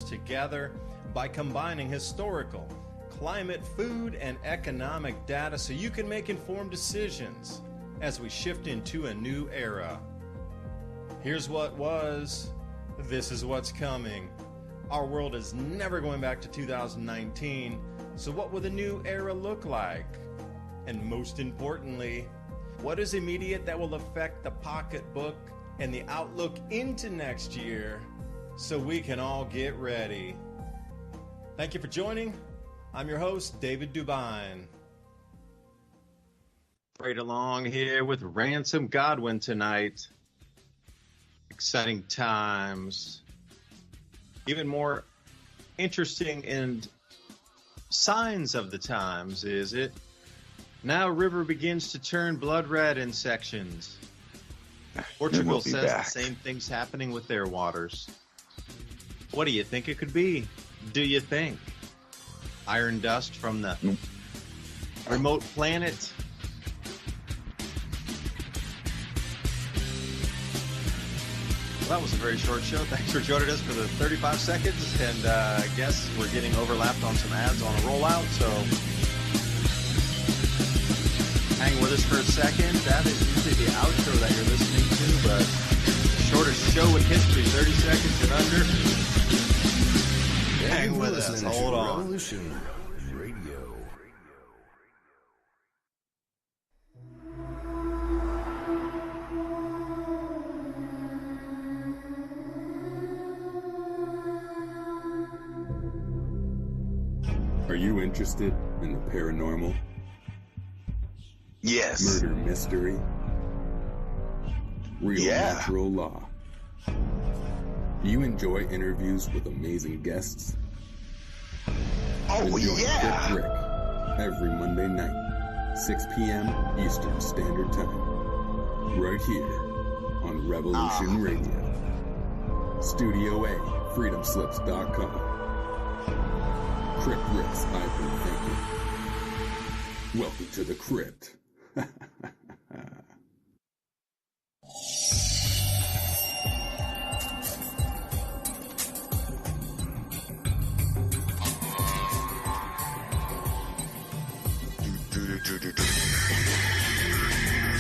together by combining historical, climate, food, and economic data so you can make informed decisions as we shift into a new era. Here's what was, this is what's coming. Our world is never going back to 2019, so what will the new era look like? And most importantly, what is immediate that will affect the pocketbook and the outlook into next year so we can all get ready? Thank you for joining. I'm your host, David DuByne. Right along here with Ransom Godwin tonight. Exciting times. Even more interesting and signs of the times is it. Now river begins to turn blood red in sections. Portugal says the same thing's happening with their waters. What do you think it could be? Do you think? Iron dust from the remote planet? Well, that was a very short show. Thanks for joining us for the 35 seconds. And I guess we're getting overlapped on some ads on a rollout, so hang with us for a second. That is usually the outro that you're listening to, but shortest show in history, 30 seconds and under. Hang with us. Hold on. Revolution Radio. Are you interested in the paranormal? Yes. Murder mystery? Real natural law? Do you enjoy interviews with amazing guests? Oh, Join yeah. Dick Rick every Monday night, 6 p.m. Eastern Standard Time, right here on Revolution Radio. Studio A, freedomslips.com. Crypt Rick's I've been thinking. Welcome to the crypt.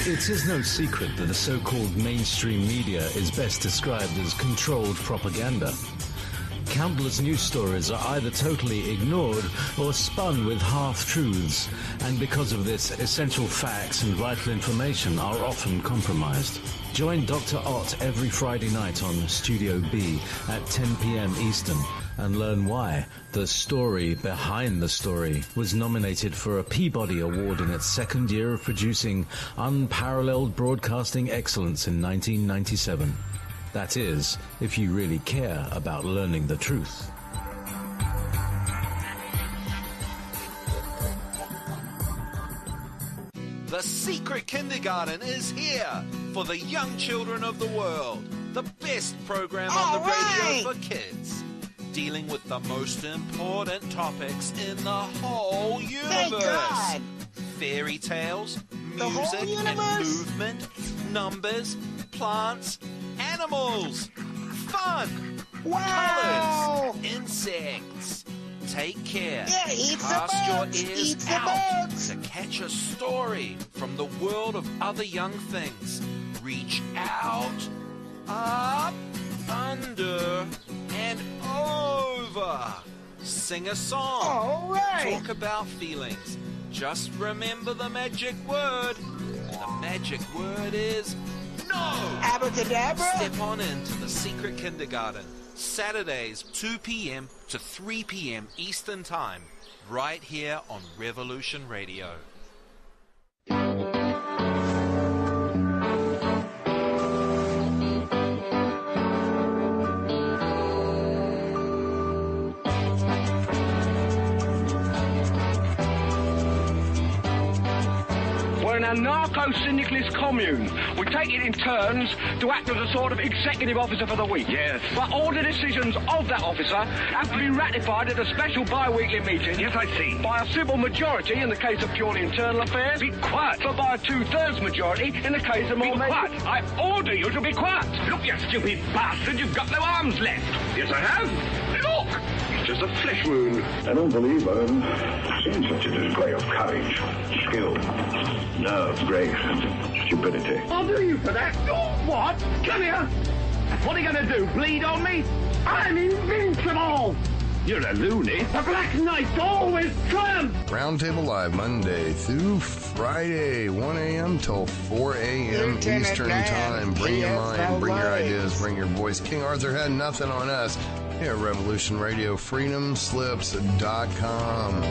It is no secret that the so-called mainstream media is best described as controlled propaganda. Countless news stories are either totally ignored or spun with half-truths, and because of this, essential facts and vital information are often compromised. Join Dr. Ott every Friday night on Studio B at 10 p.m. Eastern and learn why The Story Behind the Story was nominated for a Peabody Award in its second year of producing unparalleled broadcasting excellence in 1997. That is, if you really care about learning the truth. The Secret Kindergarten is here for the young children of the world. The best program on the radio for kids. Dealing with the most important topics in the whole universe. Fairy tales, music and movement, numbers, plants, animals, fun, colors, insects. Take care. Cast your ears out to catch a story from the world of other young things. Reach out, up, under, and over. Sing a song. Talk about feelings. Just remember the magic word. The magic word is no! Abracadabra? Step on into the Secret Kindergarten. Saturdays, 2 p.m. to 3 p.m. Eastern Time. Right here on Revolution Radio. A narco-syndicalist commune. We take it in turns to act as a sort of executive officer for the week. Yes. But all the decisions of that officer have to be ratified at a special bi-weekly meeting. Yes, I see. By a civil majority in the case of purely internal affairs. Be quiet. But by a 2/3 majority in the case of more... Be quiet. I order you to be quiet. Look, you stupid bastard, you've got no arms left. Yes, I have. Look! as a flesh wound. I don't believe I've seen such a display of courage, skill, nerve, grace, and stupidity. I'll do you for that. Oh, what? Come here. What are you going to do, bleed on me? I'm invincible. You're a loony. The Black Knight always triumphs. Roundtable Live, Monday through Friday, 1 a.m. till 4 a.m. Eastern Time. Bring your mind, bring your ideas, bring your voice. King Arthur had nothing on us here at Revolution Radio, freedomslips.com.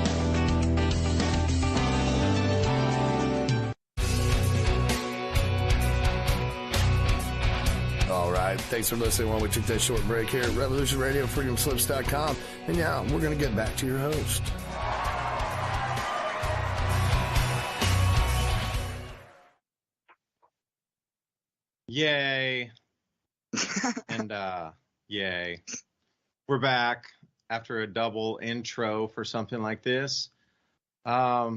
All right, thanks for listening while we took that short break here at Revolution Radio, freedomslips.com. And now we're going to get back to your host. Yay. And yay. We're back after a double intro for something like this. I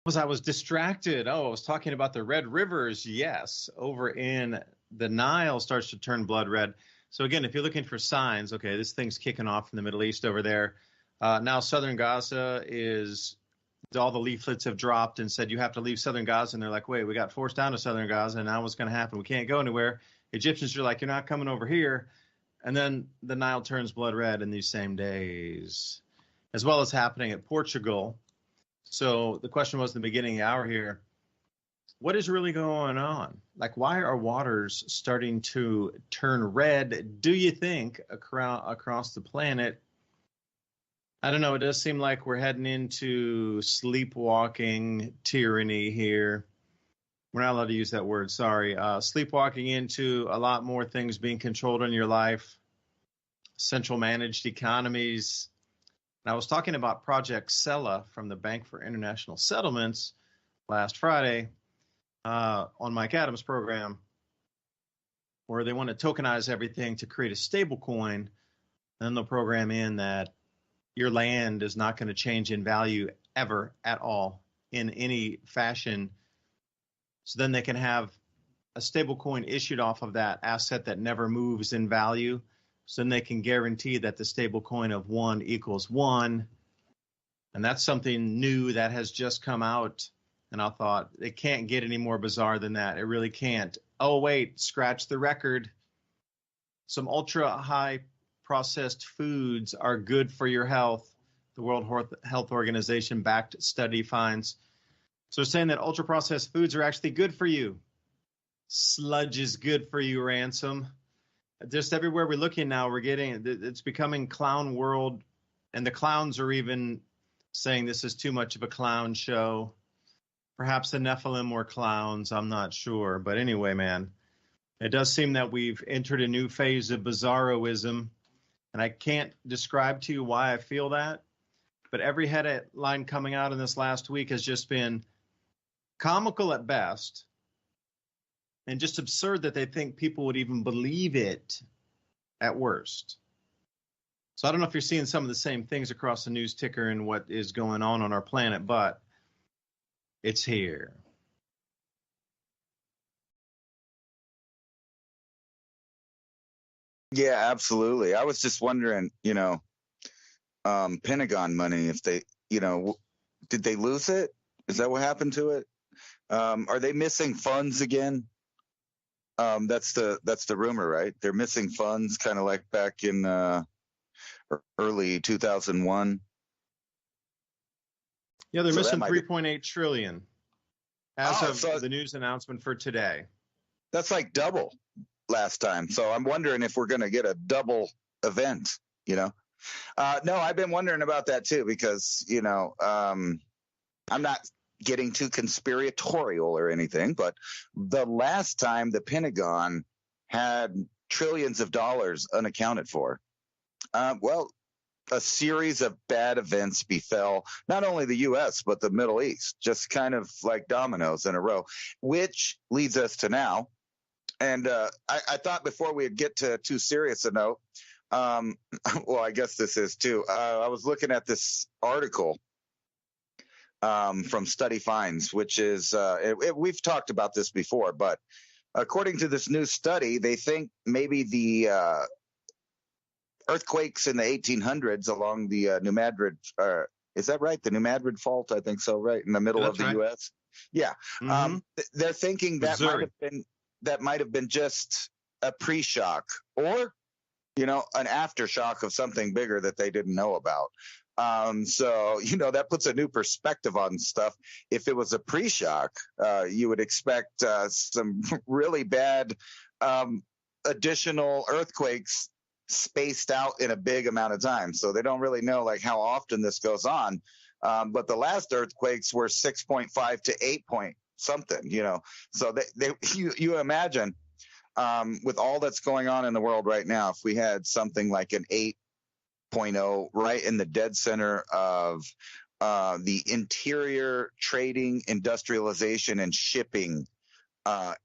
was distracted. I was talking about the red rivers. Yes, over in the Nile starts to turn blood red. So again, if you're looking for signs, okay, this thing's kicking off in the Middle East over there. Now southern Gaza is, all the leaflets have dropped and said you have to leave southern Gaza. And they're like, wait, we got forced down to southern Gaza, and now what's going to happen? We can't go anywhere. Egyptians are like, you're not coming over here. And then the Nile turns blood red in these same days, as well as happening at Portugal. So the question was in the beginning of the hour here, what is really going on? Like, why are waters starting to turn red, do you think, across the planet? I don't know. It does seem like we're heading into sleepwalking tyranny here. We're not allowed to use that word, sorry. Sleepwalking into a lot more things being controlled in your life, central managed economies. And I was talking about Project Sella from the Bank for International Settlements last Friday on Mike Adams' program, where they want to tokenize everything to create a stable coin. And then they'll program in that your land is not going to change in value ever at all in any fashion. So then they can have a stable coin issued off of that asset that never moves in value. So then they can guarantee that the stable coin of 1 equals 1. And that's something new that has just come out. And I thought, it can't get any more bizarre than that. It really can't. Oh, wait, scratch the record. Some ultra high processed foods are good for your health. The World Health Organization backed study finds. So they're saying that ultra processed foods are actually good for you. Sludge is good for you, Ransom. Just everywhere we're looking now, it's becoming clown world, and the clowns are even saying this is too much of a clown show. Perhaps the Nephilim were clowns, I'm not sure. But anyway, man, it does seem that we've entered a new phase of bizarroism, and I can't describe to you why I feel that, but every headline coming out in this last week has just been comical at best, and just absurd that they think people would even believe it at worst. So I don't know if you're seeing some of the same things across the news ticker and what is going on our planet, but it's here. Yeah, absolutely. I was just wondering, Pentagon money, if they, did they lose it? Is that what happened to it? Are they missing funds again? That's the rumor, right? They're missing funds, kind of like back in early 2001. Yeah, they're missing 3.8 trillion as of the news announcement for today. That's like double last time. So I'm wondering if we're going to get a double event, No, I've been wondering about that too, because, I'm not getting too conspiratorial or anything, but the last time the Pentagon had trillions of dollars unaccounted for, a series of bad events befell not only the U.S., but the Middle East, just kind of like dominoes in a row, which leads us to now. And I thought before we'd get to too serious a note, I guess this is too. I was looking at this article from Study Finds, which is we've talked about this before, but according to this new study, they think maybe the earthquakes in the 1800s along the New Madrid. Is that right? The New Madrid Fault, I think so. Right in the middle of the U.S. Yeah, they're thinking that might have been just a pre-shock, or an aftershock of something bigger that they didn't know about. So, that puts a new perspective on stuff. If it was a pre-shock, you would expect some really bad additional earthquakes spaced out in a big amount of time. So they don't really know like how often this goes on. But the last earthquakes were 6.5 to 8 point something, So you imagine with all that's going on in the world right now, if we had something like an 8.0 right in the dead center of the interior trading, industrialization, and shipping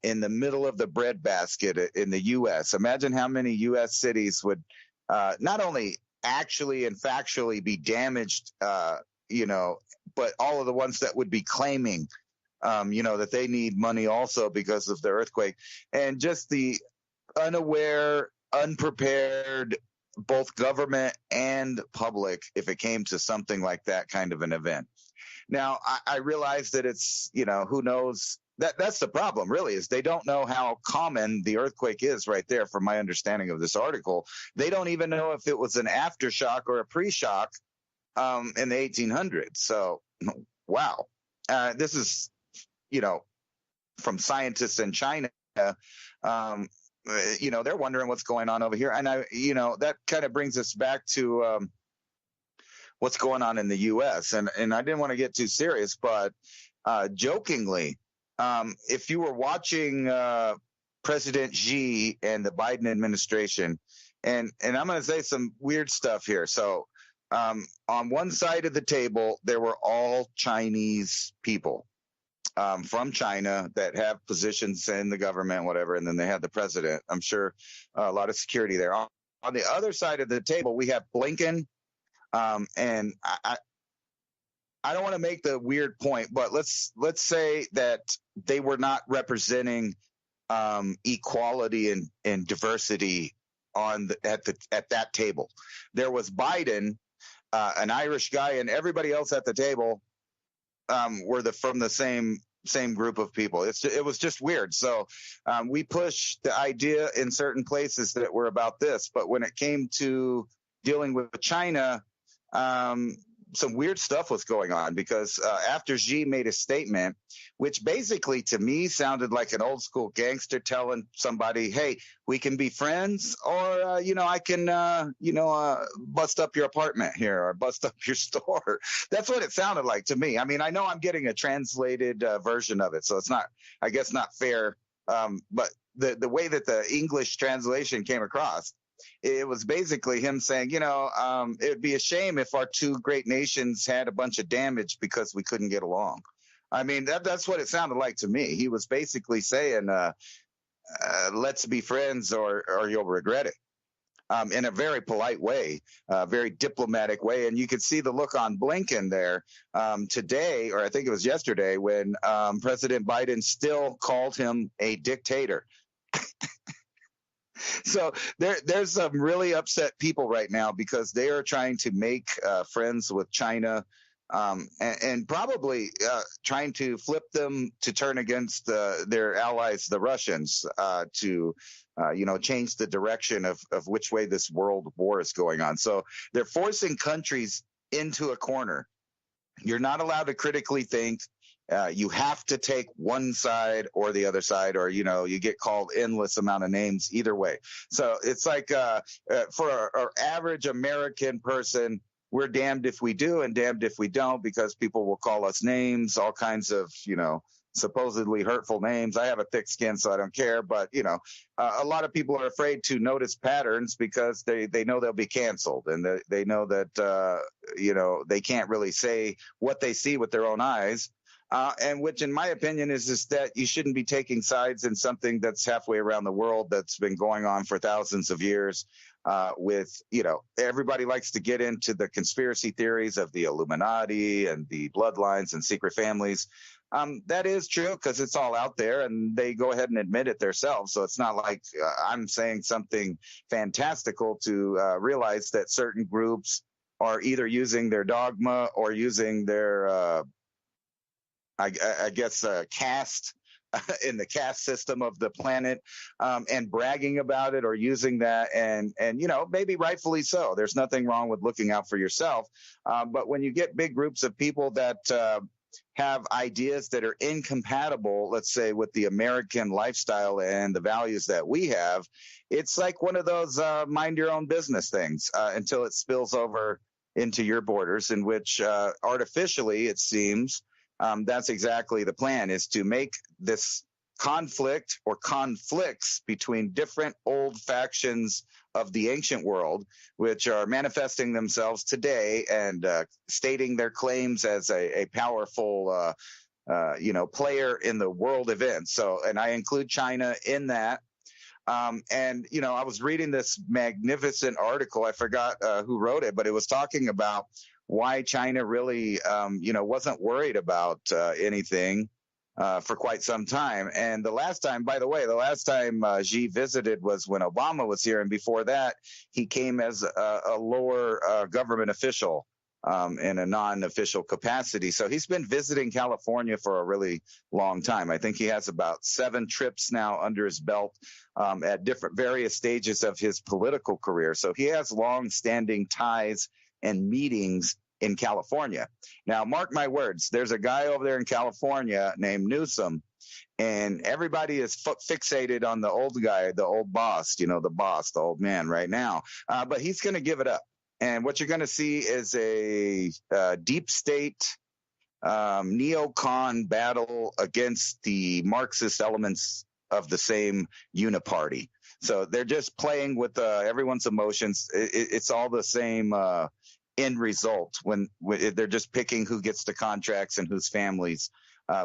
in the middle of the breadbasket in the U.S. Imagine how many U.S. cities would not only actually and factually be damaged, but all of the ones that would be claiming, that they need money also because of the earthquake, and just the unaware, unprepared, both government and public, if it came to something like that kind of an event. Now, I realize that it's, who knows. That's the problem, really, is they don't know how common the earthquake is right there, from my understanding of this article. They don't even know if it was an aftershock or a pre-shock in the 1800s. So, wow. This is, from scientists in China, they're wondering what's going on over here. And, that kind of brings us back to what's going on in the U.S. And I didn't want to get too serious, but jokingly, if you were watching President Xi and the Biden administration, and I'm going to say some weird stuff here. So on one side of the table, there were all Chinese people from China that have positions in the government, whatever, and then they had the president. I'm sure a lot of security there. On the other side of the table, we have Blinken, and I don't want to make the weird point, but let's say that they were not representing equality and diversity at that table. There was Biden, an Irish guy, and everybody else at the table were from the same group of people. It was just weird. So we pushed the idea in certain places that were about this, but when it came to dealing with China, some weird stuff was going on, because after Xi made a statement, which basically to me sounded like an old school gangster telling somebody, hey, we can be friends, or, I can, bust up your apartment here or bust up your store. That's what it sounded like to me. I mean, I know I'm getting a translated version of it, so it's not fair. But the way that the English translation came across, it was basically him saying, it would be a shame if our two great nations had a bunch of damage because we couldn't get along. I mean, that's what it sounded like to me. He was basically saying, let's be friends or you'll regret it, in a very polite way, very diplomatic way. And you could see the look on Blinken there today, or I think it was yesterday, when President Biden still called him a dictator. So there's some really upset people right now because they are trying to make friends with China, and probably trying to flip them to turn against their allies, the Russians, to change the direction of which way this world war is going on. So they're forcing countries into a corner. You're not allowed to critically think. You have to take one side or the other side, or, you get called endless amount of names either way. So it's like for our average American person, we're damned if we do and damned if we don't, because people will call us names, all kinds of, supposedly hurtful names. I have a thick skin, so I don't care. But, a lot of people are afraid to notice patterns because they know they'll be canceled, and they know that, they can't really say what they see with their own eyes. And which, in my opinion, is that you shouldn't be taking sides in something that's halfway around the world that's been going on for thousands of years. Everybody likes to get into the conspiracy theories of the Illuminati and the bloodlines and secret families. That is true because it's all out there and they go ahead and admit it themselves. So it's not like I'm saying something fantastical to realize that certain groups are either using their dogma or using their, I guess, caste in the caste system of the planet, and bragging about it or using that. And, maybe rightfully so. There's nothing wrong with looking out for yourself. But when you get big groups of people that have ideas that are incompatible, let's say, with the American lifestyle and the values that we have, it's like one of those mind your own business things until it spills over into your borders, in which artificially, it seems, that's exactly the plan, is to make this conflict or conflicts between different old factions of the ancient world, which are manifesting themselves today and stating their claims as a powerful, player in the world event. So, and I include China in that. I was reading this magnificent article. I forgot who wrote it, but it was talking about why China really, wasn't worried about anything for quite some time. And the last time Xi visited was when Obama was here. And before that, he came as a lower government official in a non-official capacity. So he's been visiting California for a really long time. I think he has about 7 trips now under his belt at various stages of his political career. So he has long-standing ties and meetings in California. Now, mark my words, there's a guy over there in California named Newsom, and everybody is fixated on the old guy, the old boss, the old man right now. But he's going to give it up. And what you're going to see is a deep state neocon battle against the Marxist elements of the same uniparty. So they're just playing with everyone's emotions. It's all the same end result when they're just picking who gets the contracts and whose families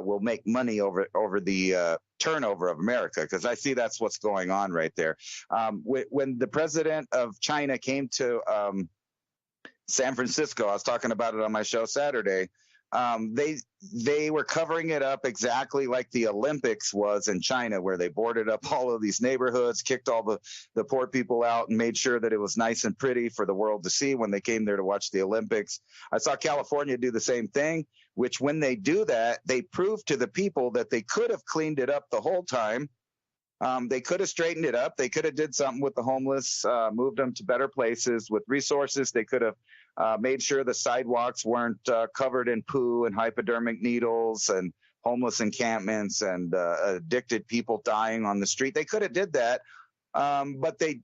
will make money over the turnover of America, because I see that's what's going on right there. When the president of China came to San Francisco, I was talking about it on my show Saturday. They were covering it up exactly like the Olympics was in China, where they boarded up all of these neighborhoods, kicked all the poor people out, and made sure that it was nice and pretty for the world to see when they came there to watch the Olympics. I saw California do the same thing, which when they do that, they prove to the people that they could have cleaned it up the whole time. They could have straightened it up. They could have did something with the homeless, moved them to better places with resources. They could have made sure the sidewalks weren't covered in poo and hypodermic needles and homeless encampments and addicted people dying on the street. They could have did that, but they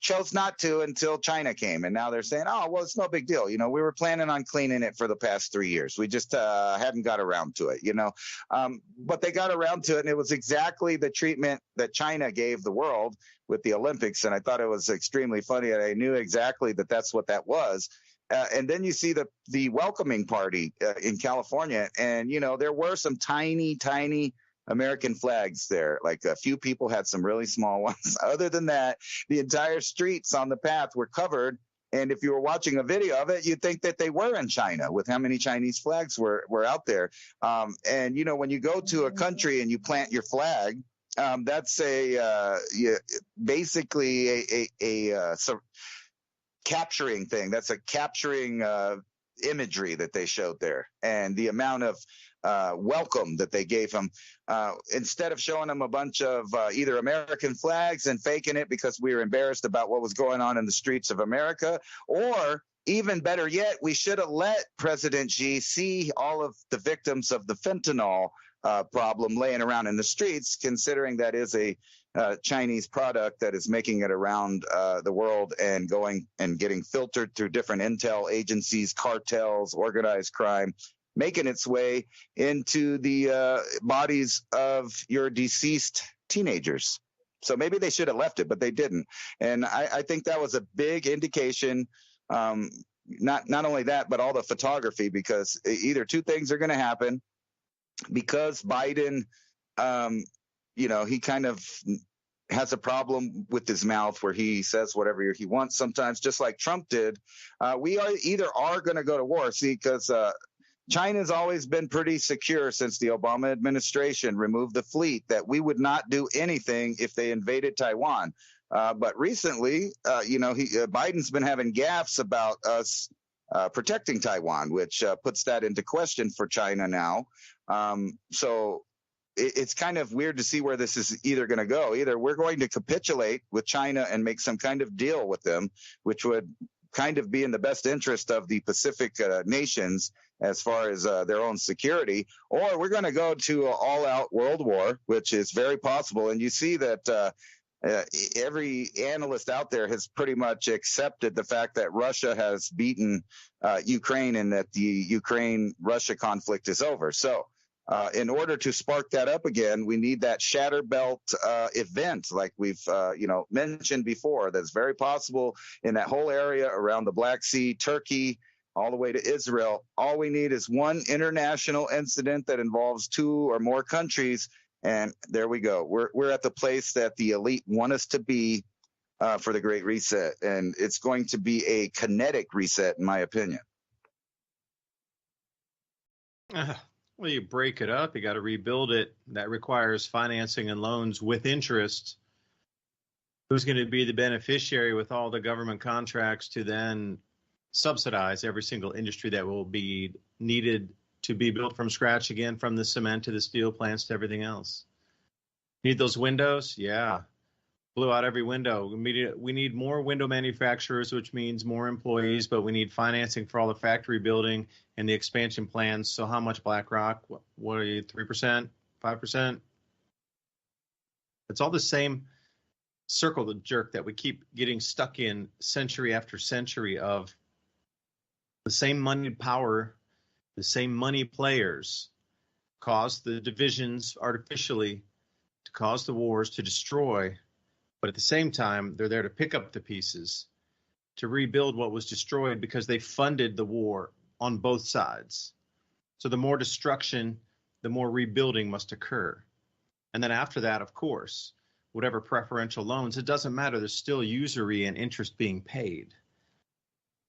chose not to until China came. And now they're saying, oh, well, it's no big deal. We were planning on cleaning it for the past 3 years. We just hadn't got around to it, but they got around to it. And it was exactly the treatment that China gave the world with the Olympics. And I thought it was extremely funny. And I knew exactly that that's what that was. And then you see the welcoming party in California. And, there were some tiny American flags there. Like a few people had some really small ones. Other than that, the entire streets on the path were covered. And if you were watching a video of it, you'd think that they were in China with how many Chinese flags were out there. And, when you go to a country and you plant your flag, that's basically a capturing thing. That's a capturing imagery that they showed there. And the amount of welcome that they gave him, instead of showing him a bunch of either American flags and faking it because we were embarrassed about what was going on in the streets of America, or even better yet, we should have let President Xi see all of the victims of the fentanyl problem laying around in the streets, considering that is a Chinese product that is making it around the world and going and getting filtered through different intel agencies, cartels, organized crime, making its way into the bodies of your deceased teenagers. So maybe they should have left it, but they didn't. And I think that was a big indication, not only that, but all the photography, because either two things are going to happen. Because Biden, he kind of has a problem with his mouth where he says whatever he wants sometimes, just like Trump did. We are going to go to war. See, because China's always been pretty secure since the Obama administration removed the fleet that we would not do anything if they invaded Taiwan. But recently, Biden's been having gaffes about us protecting Taiwan, which puts that into question for China now. So it's kind of weird to see where this is either going to go. Either we're going to capitulate with China and make some kind of deal with them, which would kind of be in the best interest of the Pacific nations as far as their own security, or we're going to go to an all-out world war, which is very possible. And you see that every analyst out there has pretty much accepted the fact that Russia has beaten Ukraine and that the Ukraine-Russia conflict is over. So in order to spark that up again, we need that shatter belt event like we've mentioned before. That's very possible in that whole area around the Black Sea, Turkey, all the way to Israel. All we need is one international incident that involves two or more countries, and there we go. We're at the place that the elite want us to be for the Great Reset, and it's going to be a kinetic reset, in my opinion. Well, you break it up, you got to rebuild it. That requires financing and loans with interest. Who's going to be the beneficiary with all the government contracts to then subsidize every single industry that will be needed to be built from scratch again, from the cement to the steel plants to everything else? Need those windows? Yeah. Blew out every window. We need more window manufacturers, which means more employees, but we need financing for all the factory building and the expansion plans. So how much BlackRock? What are you, 3%, 5%? It's all the same circle the jerk that we keep getting stuck in century after century of the same moneyed power, the same money players cause the divisions artificially, to cause the wars, to destroy. But at the same time, they're there to pick up the pieces, to rebuild what was destroyed because they funded the war on both sides. So the more destruction, the more rebuilding must occur. And then after that, of course, whatever preferential loans, it doesn't matter. There's still usury and interest being paid.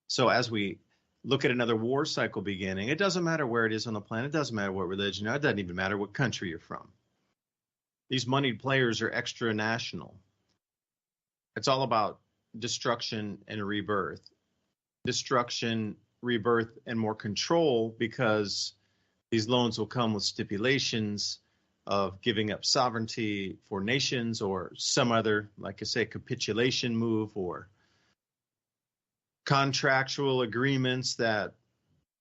So as we look at another war cycle beginning, it doesn't matter where it is on the planet. It doesn't matter what religion. It doesn't even matter what country you're from. These moneyed players are extra national. It's all about destruction and rebirth. Destruction, rebirth, and more control, because these loans will come with stipulations of giving up sovereignty for nations or some other, like I say, capitulation move or contractual agreements that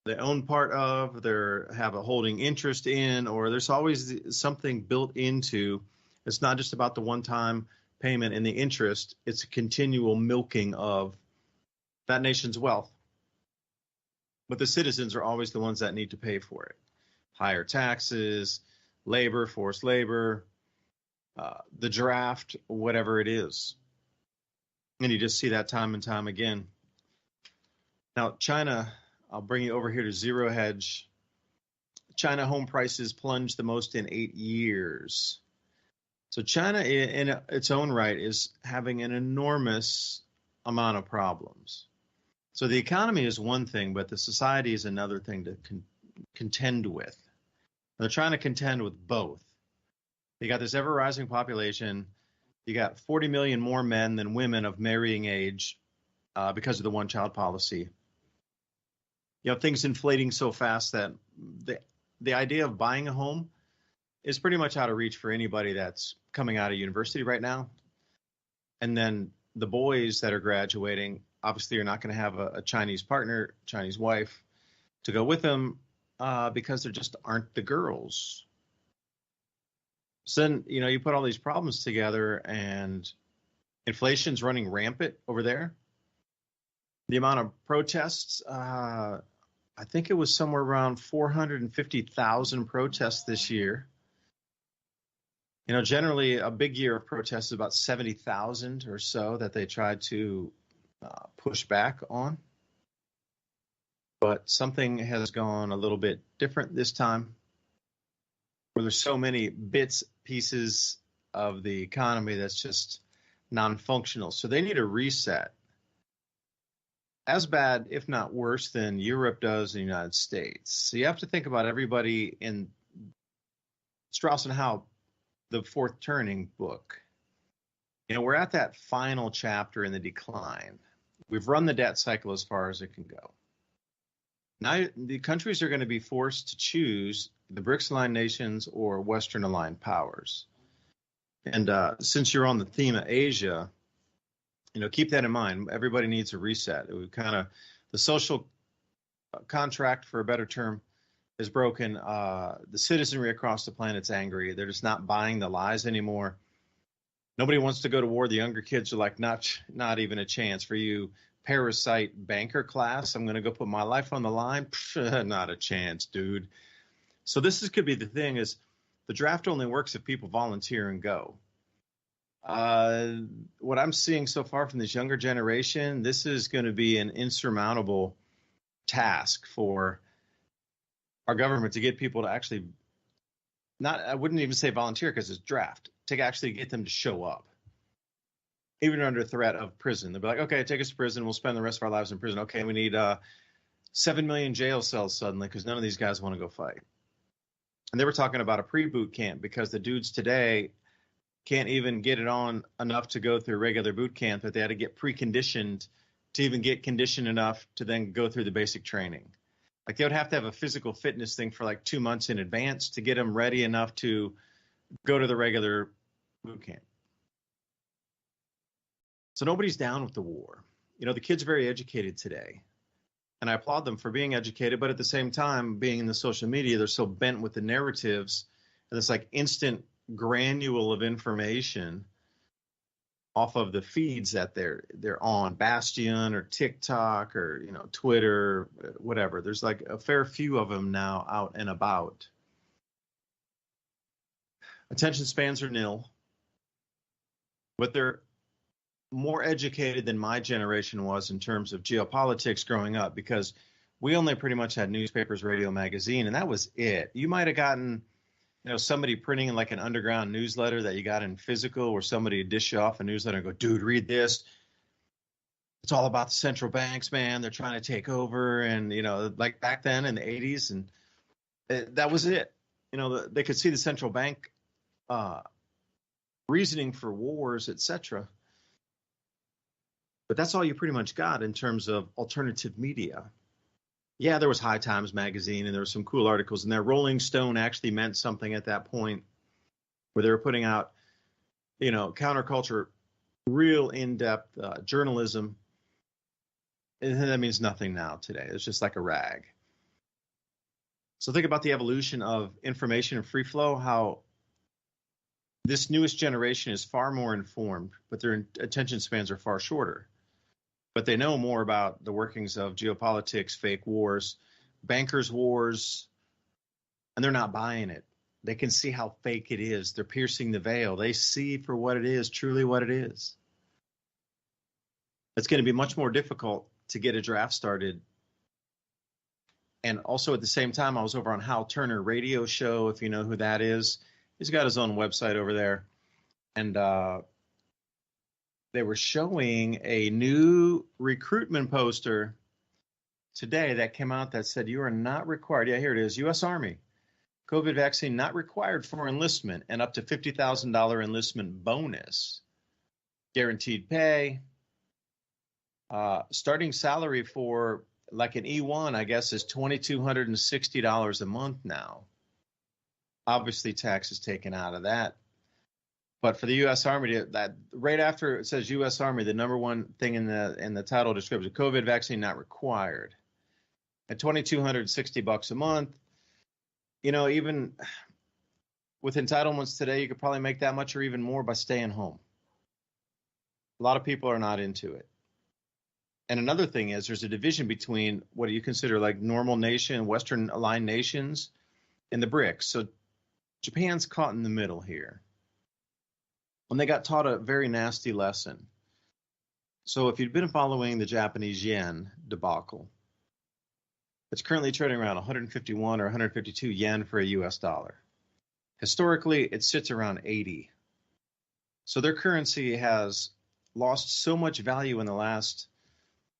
they own part of, they have a holding interest in, or there's always something built into. It's not just about the one-time payment and the interest. It's a continual milking of that nation's wealth. But the citizens are always the ones that need to pay for it. Higher taxes, labor, forced labor, the draft, whatever it is. And you just see that time and time again. Now, China, I'll bring you over here to Zero Hedge. China home prices plunged the most in 8 years. So China, in its own right, is having an enormous amount of problems. So the economy is one thing, but the society is another thing to contend with. They're trying to contend with both. You got this ever-rising population. You got 40 million more men than women of marrying age because of the one-child policy. You have things inflating so fast that the idea of buying a home is pretty much out of reach for anybody that's coming out of university right now. And then the boys that are graduating, obviously you're not going to have a Chinese partner, Chinese wife to go with them because there just aren't the girls. So then, you put all these problems together and inflation's running rampant over there. The amount of protests, I think it was somewhere around 450,000 protests this year. Generally a big year of protests is about 70,000 or so that they tried to push back on. But something has gone a little bit different this time, where there's so many pieces of the economy that's just non-functional. So they need a reset. as bad, if not worse, than Europe does in the United States. So you have to think about everybody in Strauss and Howe, the Fourth Turning book. We're at that final chapter in the decline. We've run the debt cycle as far as it can go. Now the countries are going to be forced to choose the BRICS-aligned nations or Western-aligned powers. And since you're on the theme of Asia, keep that in mind. Everybody needs a reset. The social contract, for a better term, is broken. The citizenry across the planet's angry. They're just not buying the lies anymore. Nobody wants to go to war. The younger kids are like, not even a chance for you, parasite banker class. I'm going to go put my life on the line. Psh, not a chance, dude. So could be the thing is the draft only works if people volunteer and go. What I'm seeing so far from this younger generation, this is going to be an insurmountable task for our government to get people to actually I wouldn't even say volunteer because it's draft, to actually get them to show up, even under threat of prison. They'll be like, okay, take us to prison. We'll spend the rest of our lives in prison. Okay, we need 7 million jail cells suddenly because none of these guys want to go fight. And they were talking about a pre-boot camp because the dudes today can't even get it on enough to go through regular boot camp, that they had to get preconditioned to even get conditioned enough to then go through the basic training. Like they would have to have a physical fitness thing for like 2 months in advance to get them ready enough to go to the regular boot camp. So nobody's down with the war. The kids are very educated today. And I applaud them for being educated, but at the same time, being in the social media, they're so bent with the narratives and this like instant granule of information off of the feeds that they're on, Bastion or TikTok or Twitter, whatever. There's like a fair few of them now out and about. Attention spans are nil, but they're more educated than my generation was in terms of geopolitics growing up, because we only pretty much had newspapers, radio, magazine, and that was it. You might have gotten somebody printing like an underground newsletter that you got in physical, where somebody would dish you off a newsletter and go, dude, read this. It's all about the central banks, man. They're trying to take over. And, like back then in the 80s, and that was it. They could see the central bank reasoning for wars, etc. But that's all you pretty much got in terms of alternative media. Yeah, there was High Times magazine, and there were some cool articles in there. Rolling Stone actually meant something at that point, where they were putting out, counterculture, real in-depth journalism. And that means nothing now today. It's just like a rag. So think about the evolution of information and free flow, how this newest generation is far more informed, but their attention spans are far shorter. But they know more about the workings of geopolitics, fake wars, bankers' wars, and they're not buying it. They can see how fake it is. They're piercing the veil. They see for what it is, truly what it is. It's going to be much more difficult to get a draft started. And also at the same time, I was over on Hal Turner radio show, if you know who that is. He's got his own website over there. And they were showing a new recruitment poster today that came out that said you are not required. Yeah, here it is. U.S. Army. COVID vaccine not required for enlistment, and up to $50,000 enlistment bonus. Guaranteed pay. Starting salary for like an E1, I guess, is $2,260 a month now. Obviously, tax is taken out of that. But for the U.S. Army, that right after it says U.S. Army, the number one thing in the title description: COVID vaccine not required. At $2,260 a month, even with entitlements today, you could probably make that much or even more by staying home. A lot of people are not into it. And another thing is there's a division between what do you consider like normal nation, Western aligned nations, and the BRICS. So Japan's caught in the middle here. And they got taught a very nasty lesson. So if you've been following the Japanese yen debacle, it's currently trading around 151 or 152 yen for a US dollar. Historically, it sits around 80. So their currency has lost so much value in the last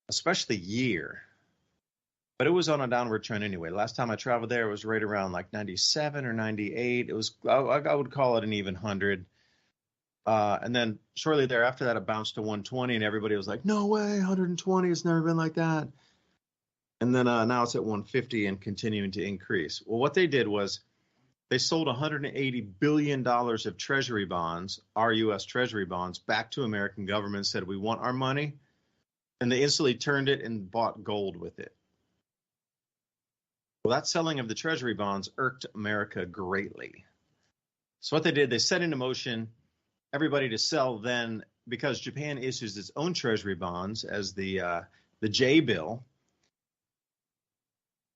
especially year. But it was on a downward trend anyway. Last time I traveled there, it was right around like 97 or 98. It was, I would call it an even 100. And then shortly thereafter that, it bounced to 120, and everybody was like, no way, 120, it's never been like that. And then now it's at 150 and continuing to increase. Well, what they did was they sold $180 billion of treasury bonds, our U.S. treasury bonds, back to American government, said, we want our money. And they instantly turned it and bought gold with it. Well, that selling of the treasury bonds irked America greatly. So what they did, they set into motion everybody to sell then, because Japan issues its own treasury bonds as the J bill.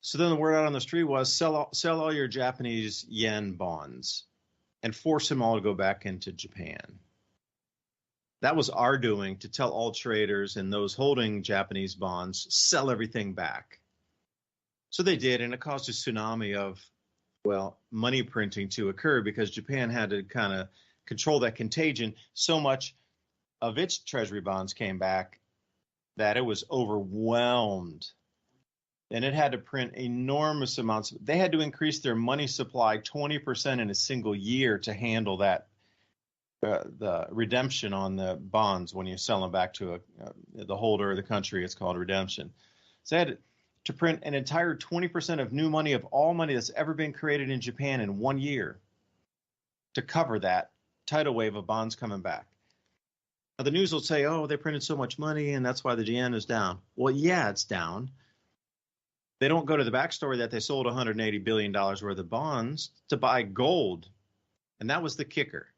So then the word out on the street was sell all your Japanese yen bonds and force them all to go back into Japan. That was our doing, to tell all traders and those holding Japanese bonds, sell everything back. So they did, and it caused a tsunami of, well, money printing to occur, because Japan had to kind of control that contagion. So much of its treasury bonds came back that it was overwhelmed. And it had to print enormous amounts. They had to increase their money supply 20% in a single year to handle that, the redemption on the bonds when you sell them back to the holder of the country. It's called redemption. So they had to print an entire 20% of new money, of all money that's ever been created in Japan, in 1 year, to cover that tidal wave of bonds coming back. Now, the news will say, oh, they printed so much money and that's why the yen is down. Well, yeah, it's down. They don't go to the backstory that they sold $180 billion worth of bonds to buy gold. And that was the kicker.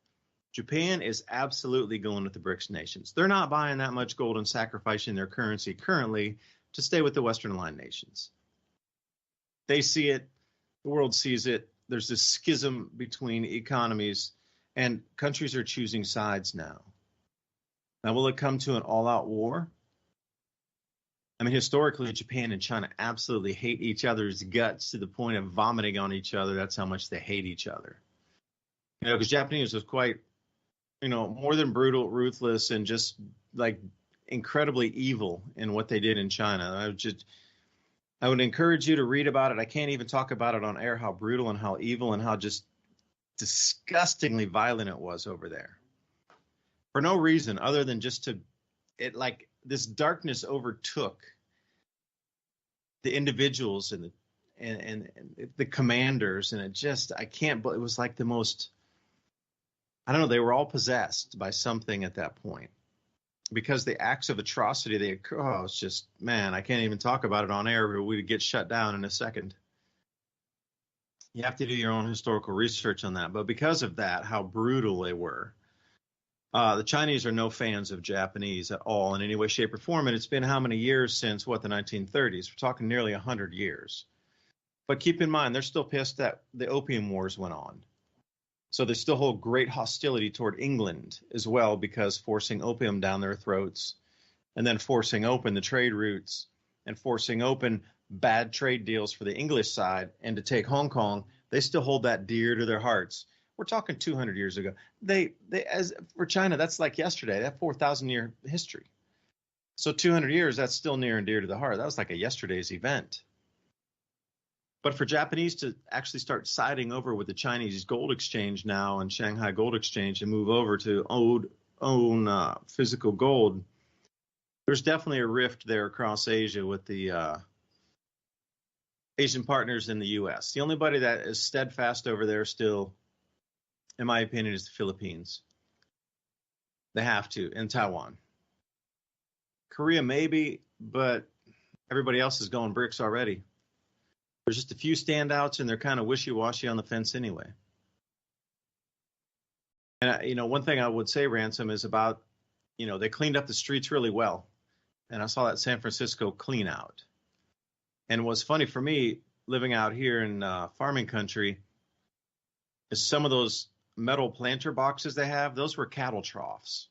Japan is absolutely going with the BRICS nations. They're not buying that much gold and sacrificing their currency currently to stay with the Western aligned nations. They see it. The world sees it. There's this schism between economies, and countries are choosing sides now. Now, will it come to an all-out war? I mean, historically, Japan and China absolutely hate each other's guts to the point of vomiting on each other. That's how much they hate each other. You know, because Japanese was quite, more than brutal, ruthless, and just like incredibly evil in what they did in China. I would encourage you to read about it. I can't even talk about it on air, how brutal and how evil and how just disgustingly violent it was over there. For no reason other than just this darkness overtook the individuals and the commanders, and it was like the most, I don't know, they were all possessed by something at that point, because the acts of atrocity they occur, it's just, man, I can't even talk about it on air, but we'd get shut down in a second. You have to do your own historical research on that. But because of that, how brutal they were. The Chinese are no fans of Japanese at all in any way, shape, or form. And it's been how many years since, the 1930s? We're talking nearly 100 years. But keep in mind, they're still pissed that the Opium Wars went on. So they still hold great hostility toward England as well, because forcing opium down their throats, and then forcing open the trade routes and forcing open bad trade deals for the English side and to take Hong Kong, they still hold that dear to their hearts. We're talking 200 years ago. They as for China, that's like yesterday. That 4,000-year history. So 200 years, that's still near and dear to the heart. That was like a yesterday's event. But for Japanese to actually start siding over with the Chinese Gold Exchange now and Shanghai Gold Exchange and move over to own physical gold, there's definitely a rift there across Asia with the Asian partners in the U.S. The only body that is steadfast over there still, in my opinion, is the Philippines. They have to, and Taiwan. Korea maybe, but everybody else is going BRICS already. There's just a few standouts, and they're kind of wishy-washy on the fence anyway. And, one thing I would say, Ransom, is about, they cleaned up the streets really well. And I saw that San Francisco clean out. And what's funny for me, living out here in farming country, is some of those metal planter boxes they have, those were cattle troughs.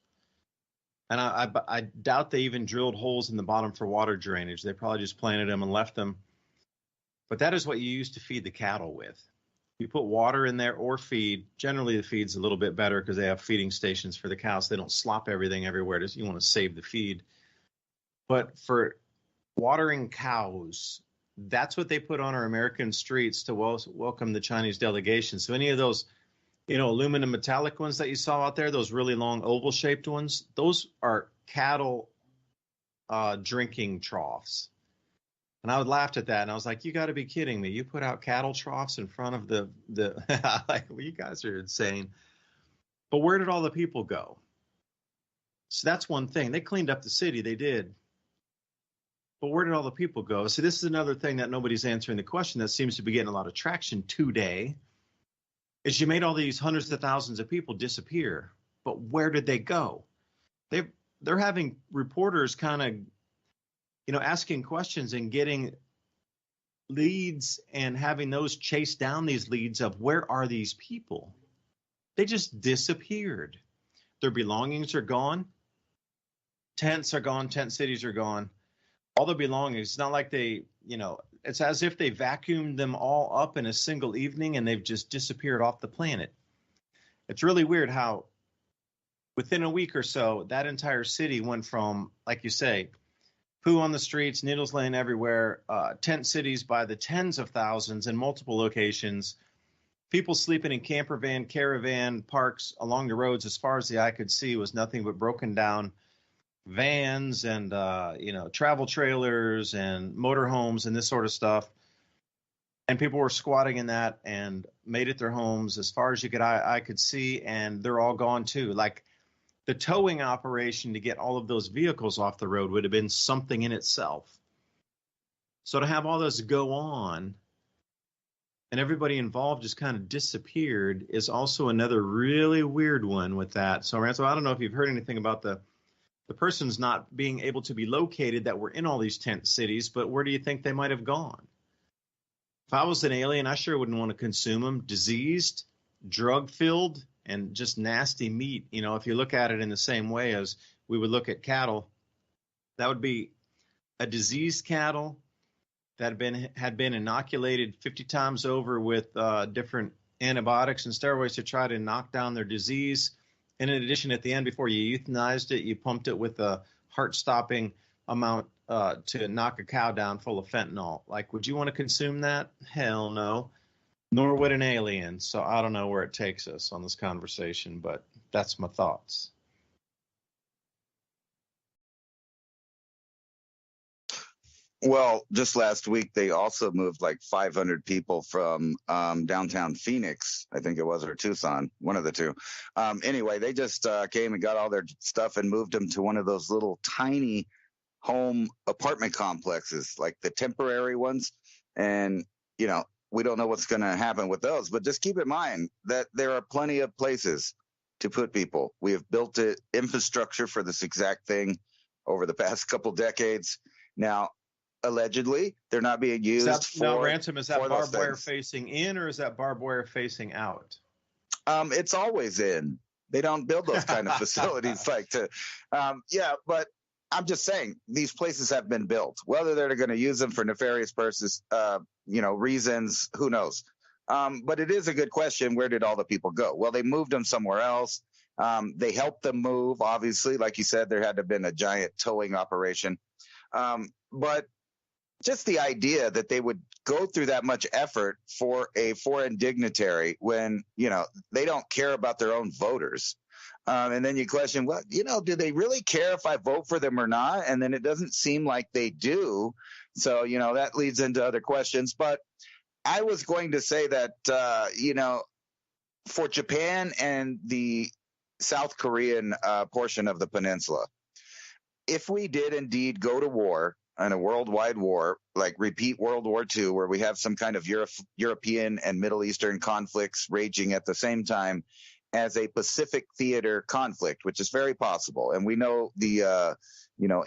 And I doubt they even drilled holes in the bottom for water drainage. They probably just planted them and left them. But that is what you use to feed the cattle with. You put water in there or feed. Generally, the feed's a little bit better because they have feeding stations for the cows. They don't slop everything everywhere. You want to save the feed. But for watering cows. That's what they put on our American streets to welcome the Chinese delegation. So any of those, aluminum metallic ones that you saw out there, those really long oval-shaped ones, those are cattle drinking troughs. And I would laugh at that, and I was like, you got to be kidding me. You put out cattle troughs in front of the like, well, you guys are insane. But where did all the people go? So that's one thing. They cleaned up the city. They did. But where did all the people go? So this is another thing that nobody's answering the question that seems to be getting a lot of traction today, is you made all these hundreds of thousands of people disappear. But where did they go? They're having reporters kind of, asking questions and getting leads and having those chase down these leads of where are these people? They just disappeared. Their belongings are gone. Tents are gone. Tent cities are gone. All their belongings. It's not like they, it's as if they vacuumed them all up in a single evening and they've just disappeared off the planet. It's really weird how within a week or so, that entire city went from, like you say, poo on the streets, needles laying everywhere, tent cities by the tens of thousands in multiple locations, people sleeping in camper van, caravan parks along the roads as far as the eye could see was nothing but broken down vans and, travel trailers and motorhomes and this sort of stuff. And people were squatting in that and made it their homes as far as I could see, and they're all gone too. Like the towing operation to get all of those vehicles off the road would have been something in itself. So to have all this go on and everybody involved just kind of disappeared is also another really weird one with that. So Ransom, I don't know if you've heard anything about the persons not being able to be located that were in all these tent cities, but where do you think they might have gone? If I was an alien, I sure wouldn't want to consume them. Diseased, drug-filled, and just nasty meat. If you look at it in the same way as we would look at cattle, that would be a diseased cattle that had been inoculated 50 times over with different antibiotics and steroids to try to knock down their disease. And in addition, at the end, before you euthanized it, you pumped it with a heart-stopping amount to knock a cow down full of fentanyl. Like, would you want to consume that? Hell no. Nor would an alien. So I don't know where it takes us on this conversation, but that's my thoughts. Well, just last week, they also moved like 500 people from downtown Phoenix, I think it was, or Tucson, one of the two. Anyway, they just came and got all their stuff and moved them to one of those little tiny home apartment complexes, like the temporary ones. And, we don't know what's going to happen with those, but just keep in mind that there are plenty of places to put people. We have built infrastructure for this exact thing over the past couple decades. Now, allegedly, they're not being used Ransom, is that barbed wire facing in or is that barbed wire facing out? It's always in. They don't build those kind of facilities but I'm just saying these places have been built. Whether they're going to use them for nefarious purposes, reasons, who knows? But it is a good question. Where did all the people go? Well, they moved them somewhere else. They helped them move. Obviously, like you said, there had to have been a giant towing operation. But just the idea that they would go through that much effort for a foreign dignitary when, they don't care about their own voters. And then you question, well, do they really care if I vote for them or not? And then it doesn't seem like they do. So, that leads into other questions. But I was going to say that, for Japan and the South Korean portion of the peninsula, if we did indeed go to war, and a worldwide war, like repeat World War II, where we have some kind of European and Middle Eastern conflicts raging at the same time as a Pacific theater conflict, which is very possible. And we know the,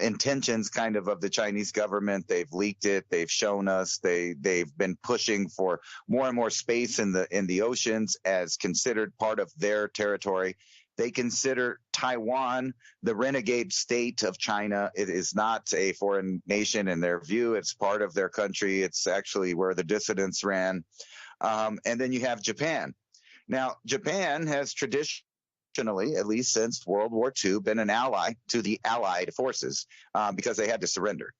intentions kind of the Chinese government. They've leaked it. They've shown us. They've been pushing for more and more space in the oceans as considered part of their territory. They consider Taiwan the renegade state of China. It is not a foreign nation in their view. It's part of their country. It's actually where the dissidents ran. And then you have Japan. Now, Japan has traditionally, at least since World War II, been an ally to the Allied forces because they had to surrender.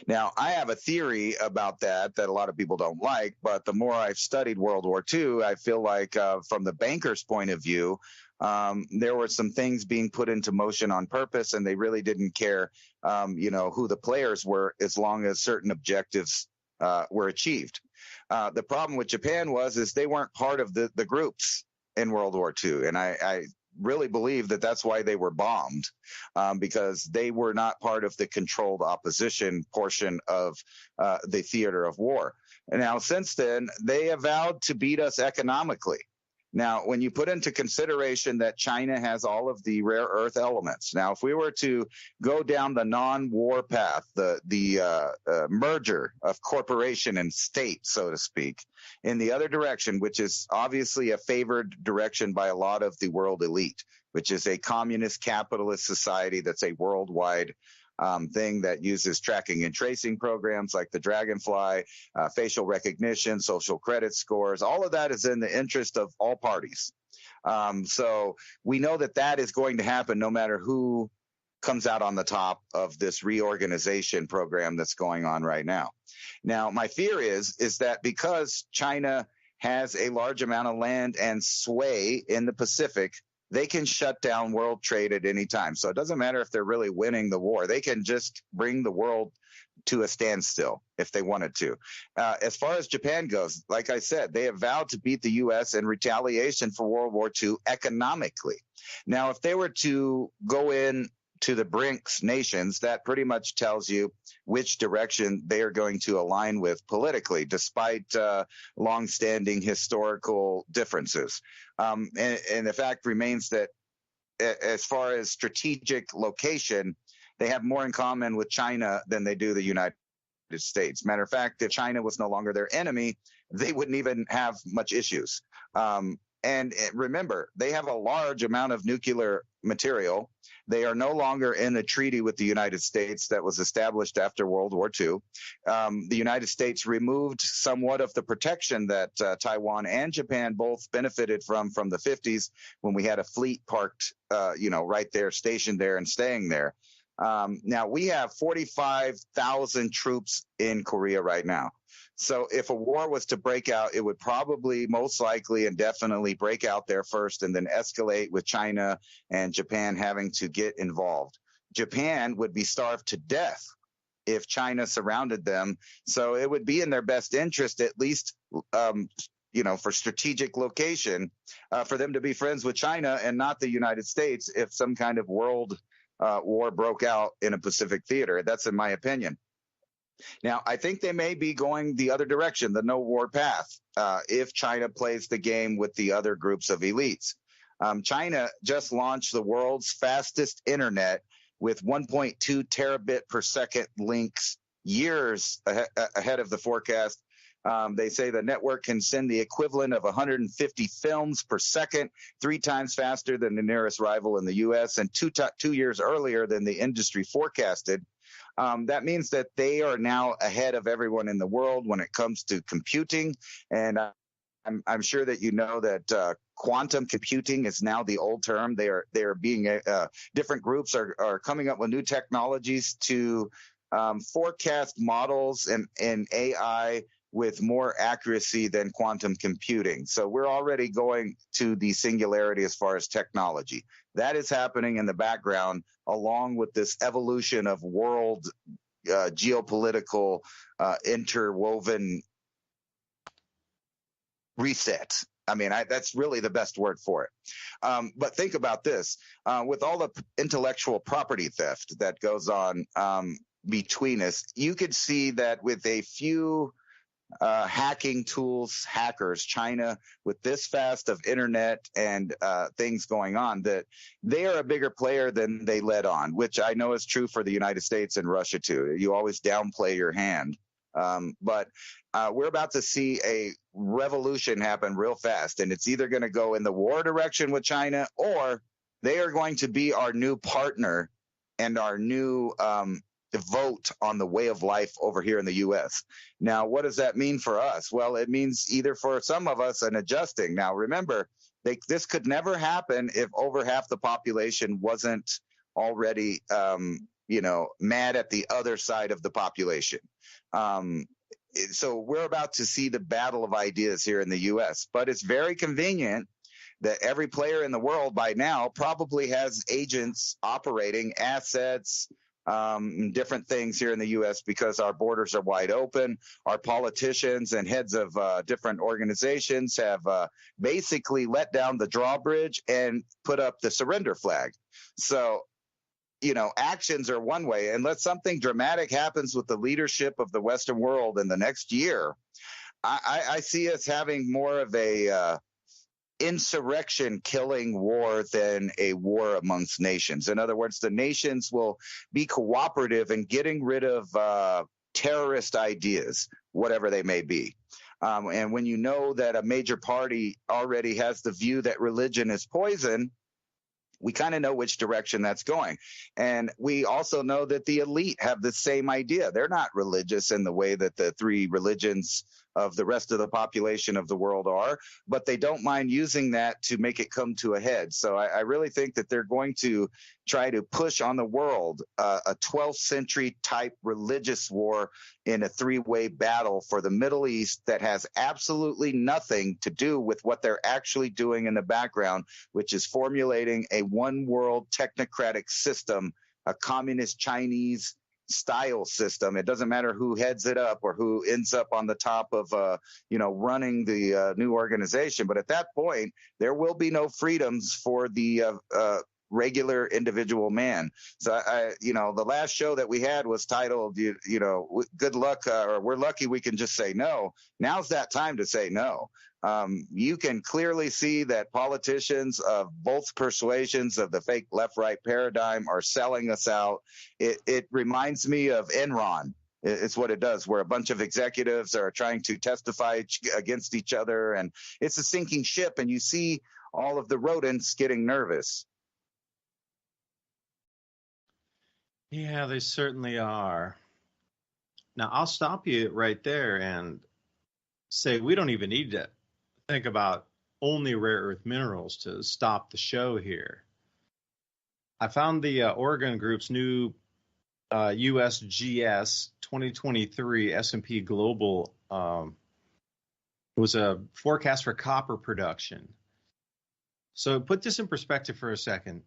Now, I have a theory about that a lot of people don't like, but the more I've studied World War II, I feel like from the banker's point of view, there were some things being put into motion on purpose, and they really didn't care, who the players were, as long as certain objectives were achieved. The problem with Japan is they weren't part of the groups in World War II, and I really believe that that's why they were bombed, because they were not part of the controlled opposition portion of the theater of war. And now, since then, they have vowed to beat us economically. Now, when you put into consideration that China has all of the rare earth elements, now, if we were to go down the non-war path, the merger of corporation and state, so to speak, in the other direction, which is obviously a favored direction by a lot of the world elite, which is a communist capitalist society that's a worldwide thing that uses tracking and tracing programs like the Dragonfly, facial recognition, social credit scores. All of that is in the interest of all parties. So we know that is going to happen no matter who comes out on the top of this reorganization program that's going on right now. Now, my fear is that because China has a large amount of land and sway in the Pacific, they can shut down world trade at any time. So it doesn't matter if they're really winning the war. They can just bring the world to a standstill if they wanted to. As far as Japan goes, like I said, they have vowed to beat the U.S. in retaliation for World War II economically. Now, if they were to go in to the BRICS nations, that pretty much tells you which direction they are going to align with politically, despite longstanding historical differences. And the fact remains that as far as strategic location, they have more in common with China than they do the United States. Matter of fact, if China was no longer their enemy, they wouldn't even have much issues. And remember, they have a large amount of nuclear material. They are no longer in the treaty with the United States that was established after World War II. The United States removed somewhat of the protection that Taiwan and Japan both benefited from the 50s when we had a fleet parked, right there, stationed there and staying there. Now, we have 45,000 troops in Korea right now. So if a war was to break out, it would probably most likely and definitely break out there first and then escalate with China and Japan having to get involved. Japan would be starved to death if China surrounded them. So it would be in their best interest, at least, for strategic location, for them to be friends with China and not the United States if some kind of world war broke out in a Pacific theater. That's in my opinion. Now, I think they may be going the other direction, the no war path, if China plays the game with the other groups of elites. China just launched the world's fastest internet with 1.2 terabit per second links years ahead of the forecast. They say the network can send the equivalent of 150 films per second, 3 times faster than the nearest rival in the U.S. and 2 years earlier than the industry forecasted. That means that they are now ahead of everyone in the world when it comes to computing. And I'm sure that you know that quantum computing is now the old term. They are being different groups are coming up with new technologies to forecast models and AI with more accuracy than quantum computing. So we're already going to the singularity as far as technology. That is happening in the background, along with this evolution of world geopolitical interwoven reset. I mean, that's really the best word for it. But think about this. With all the intellectual property theft that goes on between us, you could see that with a few hacking tools, hackers, China, with this fast of internet and things going on, that they are a bigger player than they let on, which I know is true for the United States and Russia too. You always downplay your hand. But we're about to see a revolution happen real fast, and it's either going to go in the war direction with China, or they are going to be our new partner and our new vote on the way of life over here in the U.S. Now, what does that mean for us? Well, it means either for some of us an adjusting. Now, remember, this could never happen if over half the population wasn't already, mad at the other side of the population. So we're about to see the battle of ideas here in the U.S., but it's very convenient that every player in the world by now probably has agents operating assets, different things here in the U.S. because our borders are wide open. Our politicians and heads of different organizations have basically let down the drawbridge and put up the surrender flag. So, actions are one way. Unless something dramatic happens with the leadership of the Western world in the next year, I see us having more of a insurrection killing war than a war amongst nations. In other words, the nations will be cooperative in getting rid of terrorist ideas, whatever they may be. And when you know that a major party already has the view that religion is poison, we kind of know which direction that's going. And we also know that the elite have the same idea. They're not religious in the way that the three religions of the rest of the population of the world are, but they don't mind using that to make it come to a head. So I really think that they're going to try to push on the world a 12th century type religious war in a three-way battle for the Middle East that has absolutely nothing to do with what they're actually doing in the background, which is formulating a one world technocratic system, a communist Chinese style system. It doesn't matter who heads it up or who ends up on the top of, running the new organization. But at that point, there will be no freedoms for the regular individual man. So, the last show that we had was titled, good luck, or we're lucky we can just say no. Now's that time to say no. You can clearly see that politicians of both persuasions of the fake left-right paradigm are selling us out. It reminds me of Enron. It's what it does, where a bunch of executives are trying to testify against each other, and it's a sinking ship, and you see all of the rodents getting nervous. Yeah, they certainly are. Now, I'll stop you right there and say we don't even need to think about only rare earth minerals to stop the show here. I found the Oregon Group's new USGS 2023 S&P Global was a forecast for copper production. So put this in perspective for a second.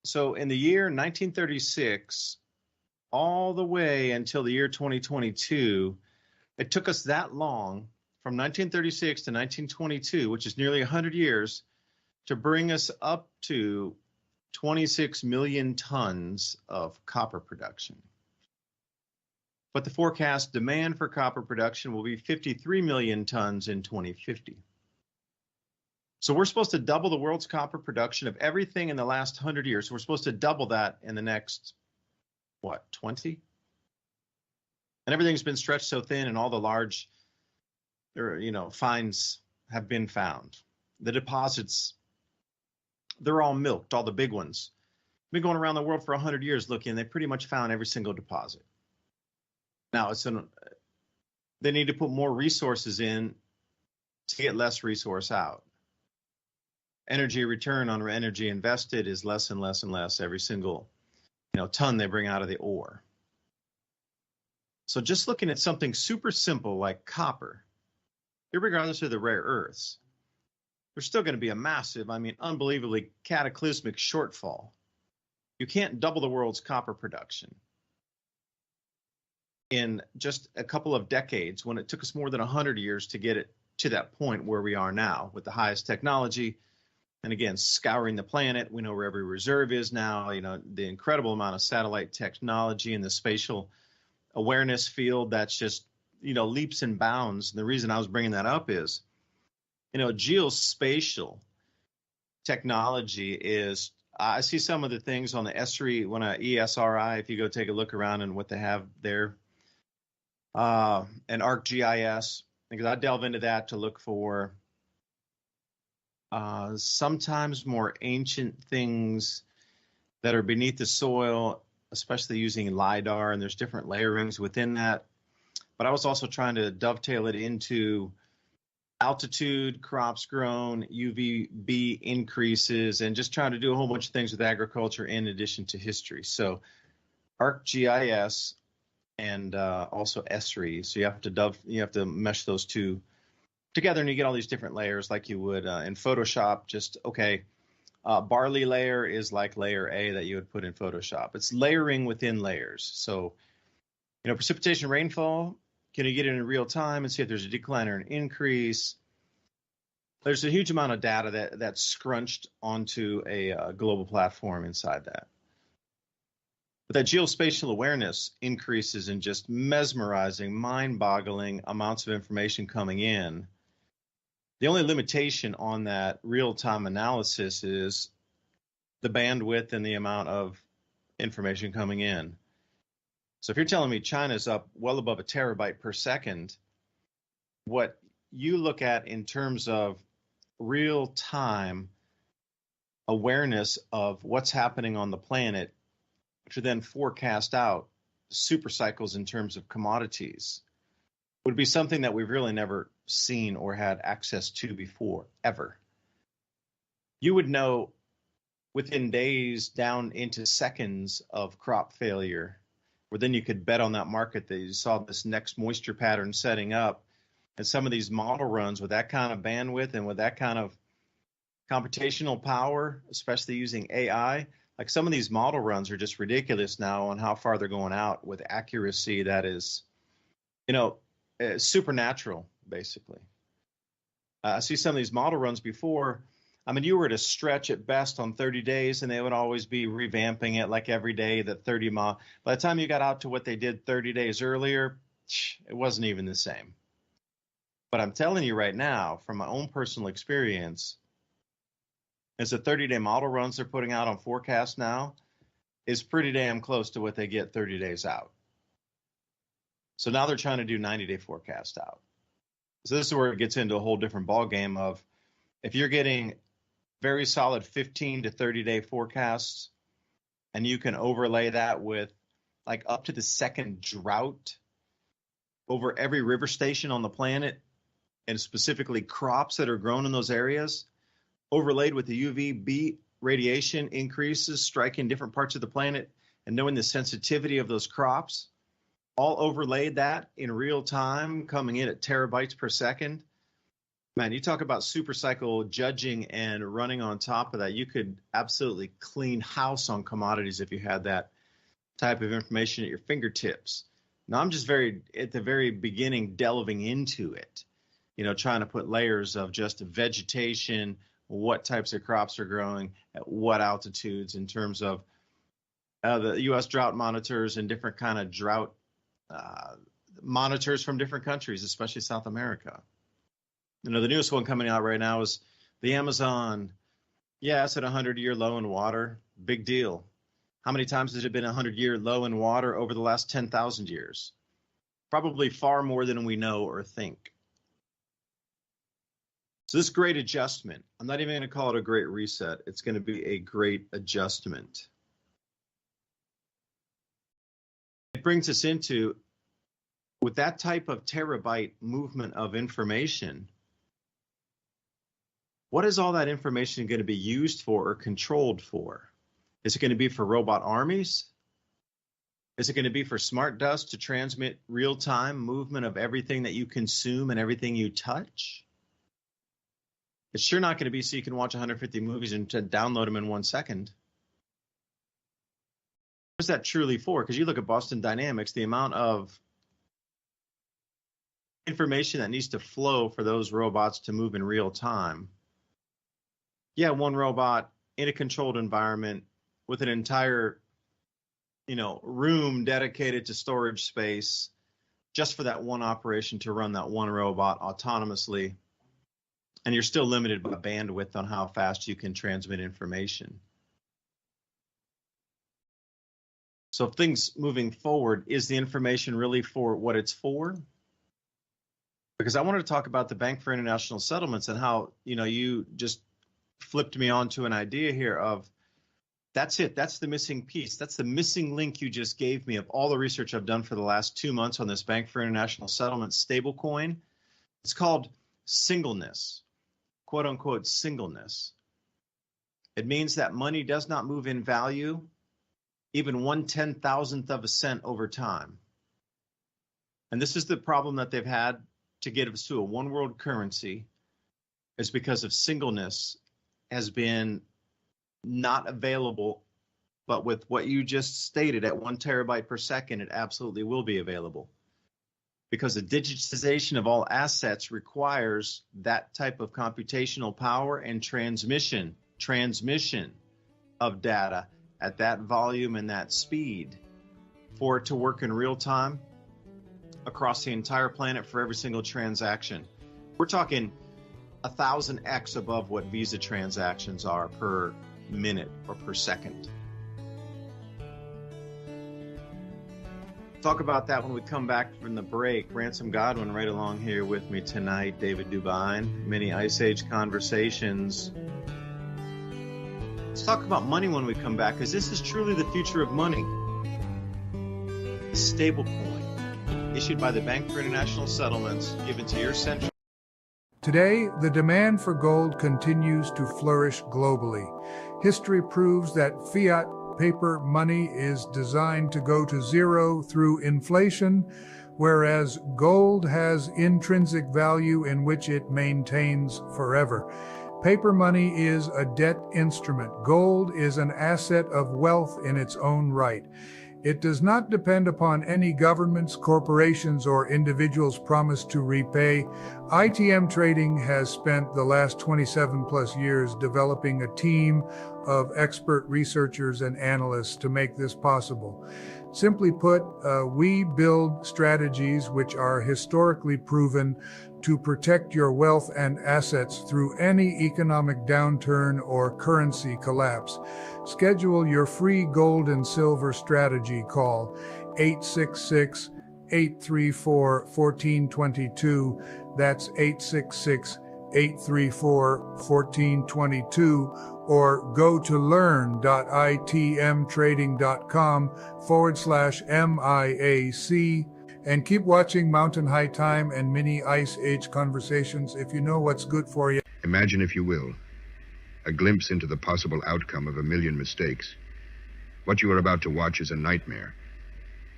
So in the year 1936, all the way until the year 2022, it took us that long, from 1936 to 1922, which is nearly 100 years, to bring us up to 26 million tons of copper production. But the forecast demand for copper production will be 53 million tons in 2050. So we're supposed to double the world's copper production of everything in the last 100 years. We're supposed to double that in the next, 20? And everything's been stretched so thin, and all the large, finds have been found. The deposits, they're all milked, all the big ones. Been going around the world for 100 years looking, they pretty much found every single deposit. Now, they need to put more resources in to get less resource out. Energy return on energy invested is less and less and less every single, ton they bring out of the ore. So just looking at something super simple like copper, regardless of the rare earths, there's still going to be a massive, unbelievably cataclysmic shortfall. You can't double the world's copper production in just a couple of decades when it took us more than 100 years to get it to that point where we are now with the highest technology. And again, scouring the planet, we know where every reserve is now, the incredible amount of satellite technology in the spatial awareness field that's just, leaps and bounds. And the reason I was bringing that up is, geospatial technology is, I see some of the things on the ESRI, if you go take a look around and what they have there, and ArcGIS, because I delve into that to look for sometimes more ancient things that are beneath the soil, especially using LIDAR, and there's different layerings within that. But I was also trying to dovetail it into altitude, crops grown, UVB increases, and just trying to do a whole bunch of things with agriculture in addition to history. So ArcGIS and also Esri. So you have to mesh those two together, and you get all these different layers like you would in Photoshop. Just barley layer is like layer A that you would put in Photoshop. It's layering within layers. So, precipitation, rainfall, can you get it in real time and see if there's a decline or an increase? There's a huge amount of data that's scrunched onto a global platform inside that. But that geospatial awareness increases in just mesmerizing, mind-boggling amounts of information coming in. The only limitation on that real-time analysis is the bandwidth and the amount of information coming in. So if you're telling me China's up well above a terabyte per second, what you look at in terms of real-time awareness of what's happening on the planet to then forecast out super cycles in terms of commodities would be something that we've really never seen or had access to before, ever. You would know within days down into seconds of crop failure, where then you could bet on that market that you saw this next moisture pattern setting up. And some of these model runs with that kind of bandwidth and with that kind of computational power, especially using AI, like some of these model runs are just ridiculous now on how far they're going out with accuracy that is, supernatural, basically. I see some of these model runs before. I mean, you were to stretch at best on 30 days, and they would always be revamping it like every day, that 30 mile. By the time you got out to what they did 30 days earlier, it wasn't even the same. But I'm telling you right now, from my own personal experience, is the 30-day model runs they're putting out on forecast now is pretty damn close to what they get 30 days out. So now they're trying to do 90-day forecast out. So this is where it gets into a whole different ballgame of if you're getting very solid 15 to 30-day forecasts and you can overlay that with like up to the second drought over every river station on the planet and specifically crops that are grown in those areas, overlaid with the UVB radiation increases striking different parts of the planet and knowing the sensitivity of those crops, all overlaid that in real time, coming in at terabytes per second. Man, you talk about super cycle judging and running on top of that. You could absolutely clean house on commodities if you had that type of information at your fingertips. Now, I'm just at the very beginning delving into it, trying to put layers of just vegetation, what types of crops are growing at what altitudes in terms of the U.S. drought monitors and different kind of drought monitors from different countries, especially South America. The newest one coming out right now is the Amazon. Yeah, it's at a 100-year low in water. Big deal. How many times has it been a 100-year low in water over the last 10,000 years? Probably far more than we know or think. So this great adjustment, I'm not even going to call it a great reset. It's going to be a great adjustment. It brings us into, with that type of terabyte movement of information, what is all that information going to be used for or controlled for? Is it going to be for robot armies? Is it going to be for smart dust to transmit real-time movement of everything that you consume and everything you touch? It's sure not going to be so you can watch 150 movies and to download them in 1 second. What is that truly for? Because you look at Boston Dynamics, the amount of information that needs to flow for those robots to move in real time. Yeah, one robot in a controlled environment with an entire, room dedicated to storage space just for that one operation to run that one robot autonomously. And you're still limited by bandwidth on how fast you can transmit information. So things moving forward, is the information really for what it's for? Because I wanted to talk about the Bank for International Settlements and how, you just flipped me onto an idea here of that's it. That's the missing piece. That's the missing link you just gave me of all the research I've done for the last 2 months on this Bank for International Settlements stablecoin. It's called singleness, quote unquote singleness. It means that money does not move in value even 1/10,000th of a cent over time. And this is the problem that they've had to get us to a one world currency, is because of singleness has been not available. But with what you just stated, at 1 terabyte per second, it absolutely will be available, because the digitization of all assets requires that type of computational power and transmission of data at that volume and that speed for it to work in real time across the entire planet for every single transaction. We're talking 1,000x above what Visa transactions are per minute or per second. Talk about that when we come back from the break. Ransom Godwin right along here with me tonight. David DuByne, many Ice Age conversations. Let's talk about money when we come back, because this is truly the future of money. The stable coin, issued by the Bank for International Settlements, given to your central. Today, the demand for gold continues to flourish globally. History proves that fiat paper money is designed to go to zero through inflation, whereas gold has intrinsic value in which it maintains forever. Paper money is a debt instrument. Gold is an asset of wealth in its own right. It does not depend upon any governments, corporations, or individuals' promise to repay. ITM Trading has spent the last 27 plus years developing a team of expert researchers and analysts to make this possible. Simply put, we build strategies which are historically proven to protect your wealth and assets through any economic downturn or currency collapse. Schedule your free gold and silver strategy call 866-834-1422. That's 866-834-1422, or go to learn.itmtrading.com/MIAC. And keep watching Mountain High Time and Mini Ice Age Conversations if you know what's good for you. Imagine, if you will, a glimpse into the possible outcome of a million mistakes. What you are about to watch is a nightmare.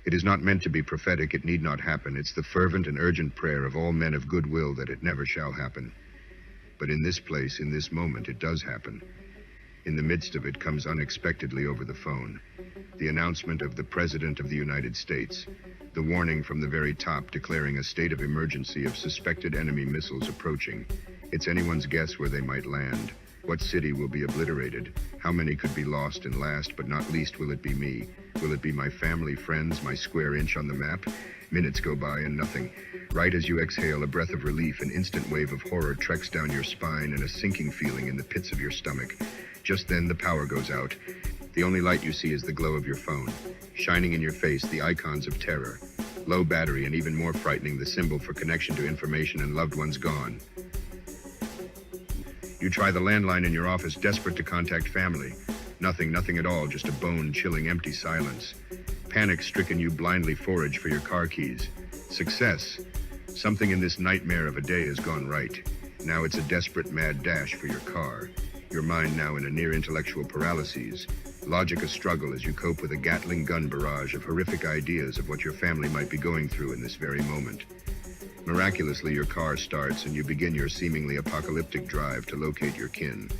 It is not meant to be prophetic. It need not happen. It's the fervent and urgent prayer of all men of goodwill that it never shall happen. But in this place, in this moment, it does happen. In the midst of it comes unexpectedly over the phone the announcement of the President of the United States, the warning from the very top declaring a state of emergency of suspected enemy missiles approaching. It's anyone's guess where they might land. What city will be obliterated? How many could be lost? And last but not least, will it be me? Will it be my family, friends, my square inch on the map? Minutes go by and nothing. Right as you exhale a breath of relief, an instant wave of horror treks down your spine and a sinking feeling in the pits of your stomach. Just then the power goes out. The only light you see is the glow of your phone. Shining in your face, the icons of terror. Low battery, and even more frightening, the symbol for connection to information and loved ones gone. You try the landline in your office, desperate to contact family. Nothing at all, just a bone-chilling empty silence. Panic-stricken, you blindly forage for your car keys. Success. Something in this nightmare of a day has gone right. Now it's a desperate mad dash for your car. Your mind now in a near intellectual paralysis. Logic a struggle as you cope with a Gatling gun barrage of horrific ideas of what your family might be going through in this very moment. Miraculously, your car starts and you begin your seemingly apocalyptic drive to locate your kin.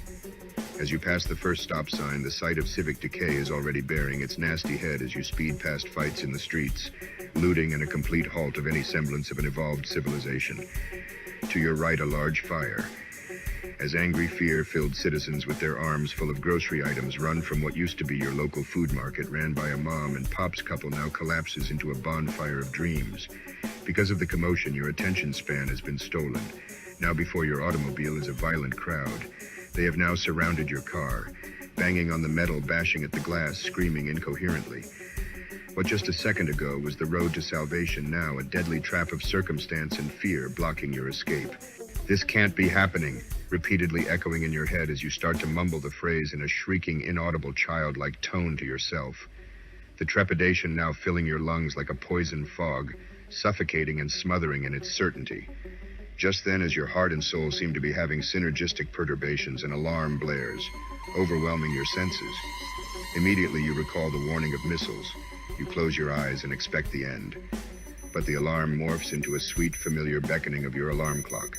As you pass the first stop sign, the sight of civic decay is already bearing its nasty head as you speed past fights in the streets, looting, and a complete halt of any semblance of an evolved civilization. To your right, a large fire. As angry, fear-filled citizens with their arms full of grocery items run from what used to be your local food market, ran by a mom and pops couple, now collapses into a bonfire of dreams. Because of the commotion, your attention span has been stolen. Now before your automobile is a violent crowd. They have now surrounded your car, banging on the metal, bashing at the glass, screaming incoherently. What just a second ago was the road to salvation, now a deadly trap of circumstance and fear blocking your escape. This can't be happening, repeatedly echoing in your head as you start to mumble the phrase in a shrieking, inaudible, childlike tone to yourself. The trepidation now filling your lungs like a poison fog, suffocating and smothering in its certainty. Just then, as your heart and soul seem to be having synergistic perturbations, an alarm blares, overwhelming your senses. Immediately you recall the warning of missiles. You close your eyes and expect the end. But the alarm morphs into a sweet, familiar beckoning of your alarm clock.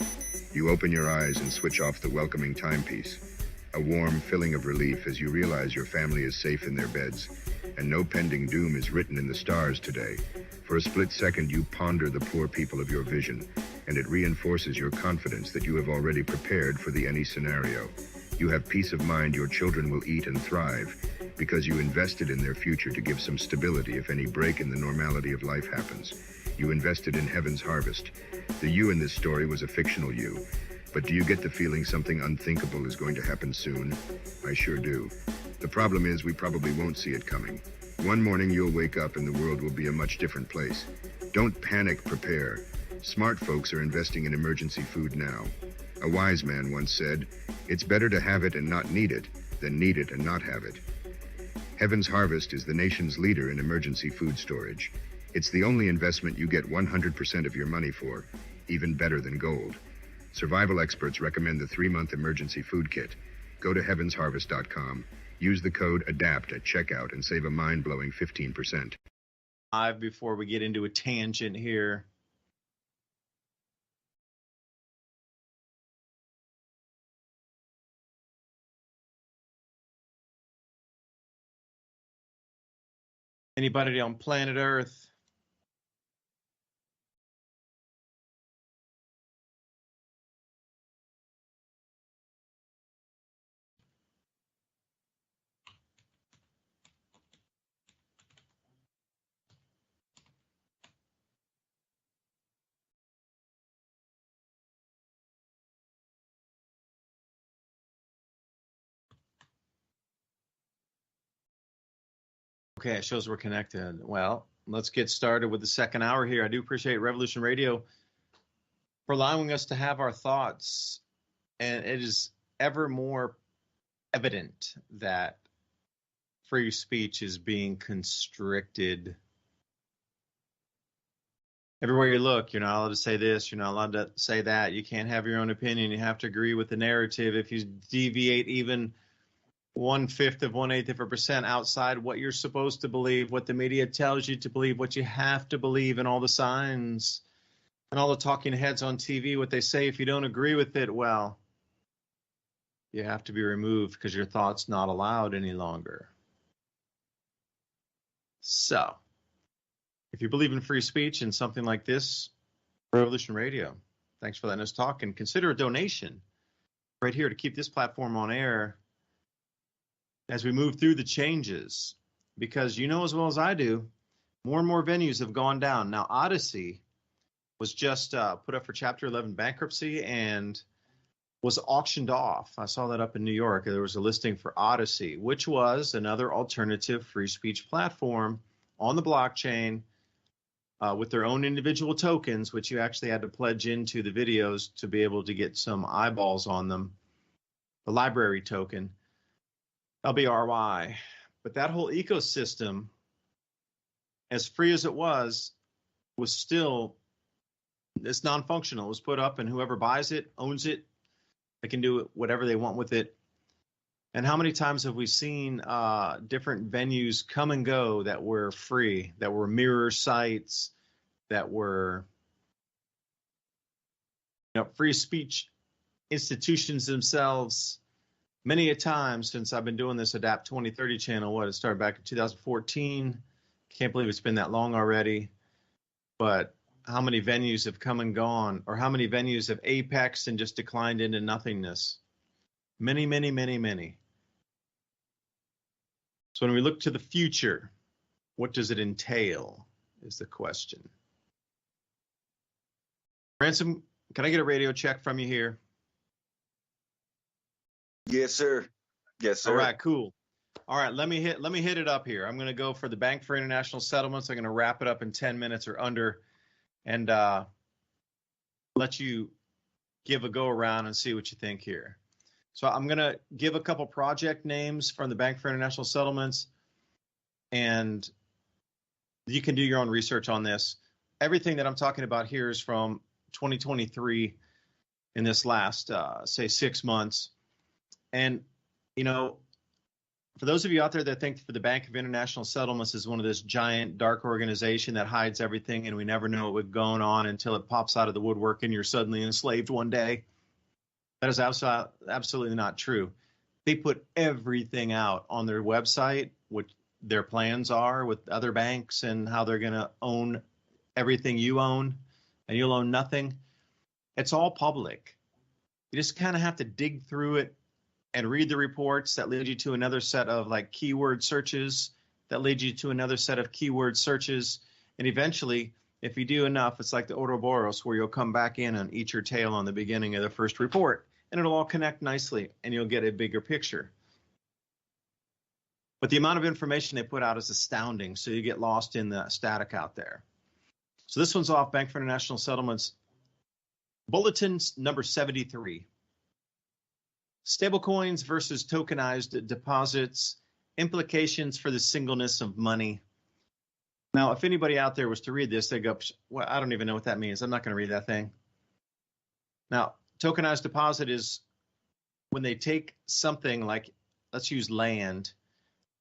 You open your eyes and switch off the welcoming timepiece. A warm filling of relief as you realize your family is safe in their beds, and no pending doom is written in the stars today. For a split second, you ponder the poor people of your vision, and it reinforces your confidence that you have already prepared for the any scenario. You have peace of mind your children will eat and thrive, because you invested in their future to give some stability if any break in the normality of life happens. You invested in heaven's harvest. The you in this story was a fictional you. But do you get the feeling something unthinkable is going to happen soon? I sure do. The problem is we probably won't see it coming. One morning you'll wake up and the world will be a much different place. Don't panic, prepare. Smart folks are investing in emergency food now. A wise man once said, "It's better to have it and not need it than need it and not have it." Heaven's Harvest is the nation's leader in emergency food storage. It's the only investment you get 100% of your money for, even better than gold. Survival experts recommend the 3-month emergency food kit. Go to heavensharvest.com, use the code ADAPT at checkout, and save a mind-blowing 15%. Before we get into a tangent here. Anybody on planet Earth? Okay, it shows we're connected. Well, let's get started with the second hour here. I do appreciate Revolution Radio for allowing us to have our thoughts. And it is ever more evident that free speech is being constricted. Everywhere you look, you're not allowed to say this, you're not allowed to say that. You can't have your own opinion. You have to agree with the narrative. If you deviate even 1/5 of 1/8 of a percent outside what you're supposed to believe, what the media tells you to believe, what you have to believe, and all the signs and all the talking heads on TV, what they say, if you don't agree with it, well, you have to be removed because your thought's not allowed any longer. So, if you believe in free speech and something like this, Revolution Radio, thanks for letting us talk, and consider a donation right here to keep this platform on air as we move through the changes, because you know as well as I do, more and more venues have gone down. Now, Odyssey was just put up for Chapter 11 bankruptcy and was auctioned off. I saw that up in New York. There was a listing for Odyssey, which was another alternative free speech platform on the blockchain with their own individual tokens, which you actually had to pledge into the videos to be able to get some eyeballs on them, the library token. LBRY. But that whole ecosystem, as free as it was still, it's non-functional. It was put up and whoever buys it, owns it. They can do whatever they want with it. And how many times have we seen different venues come and go that were free, that were mirror sites, that were free speech institutions themselves? Many a time since I've been doing this Adapt 2030 channel, it started back in 2014. Can't believe it's been that long already. But how many venues have come and gone, or how many venues have apexed and just declined into nothingness? Many, many, many, many. So when we look to the future, what does it entail is the question. Ransom, can I get a radio check from you here? Yes, sir. Yes, sir. All right, cool. All right, let me hit it up here. I'm going to go for the Bank for International Settlements. I'm going to wrap it up in 10 minutes or under, and let you give a go around and see what you think here. So I'm going to give a couple project names from the Bank for International Settlements, and you can do your own research on this. Everything that I'm talking about here is from 2023 in this last, say, 6 months. And, For those of you out there that think for the Bank of International Settlements is one of this giant dark organization that hides everything and we never know what's going on until it pops out of the woodwork and you're suddenly enslaved one day, that is absolutely not true. They put everything out on their website, what their plans are with other banks and how they're going to own everything you own and you'll own nothing. It's all public. You just kind of have to dig through it and read the reports that lead you to another set of like keyword searches that lead you to another set of keyword searches. And eventually, if you do enough, it's like the Ouroboros where you'll come back in and eat your tail on the beginning of the first report and it'll all connect nicely and you'll get a bigger picture. But the amount of information they put out is astounding. So you get lost in the static out there. So this one's off Bank for International Settlements. Bulletin number 73. Stablecoins versus tokenized deposits, implications for the singleness of money. Now, if anybody out there was to read this, they'd go, well, I don't even know what that means. I'm not going to read that thing. Now, tokenized deposit is when they take something like, let's use land,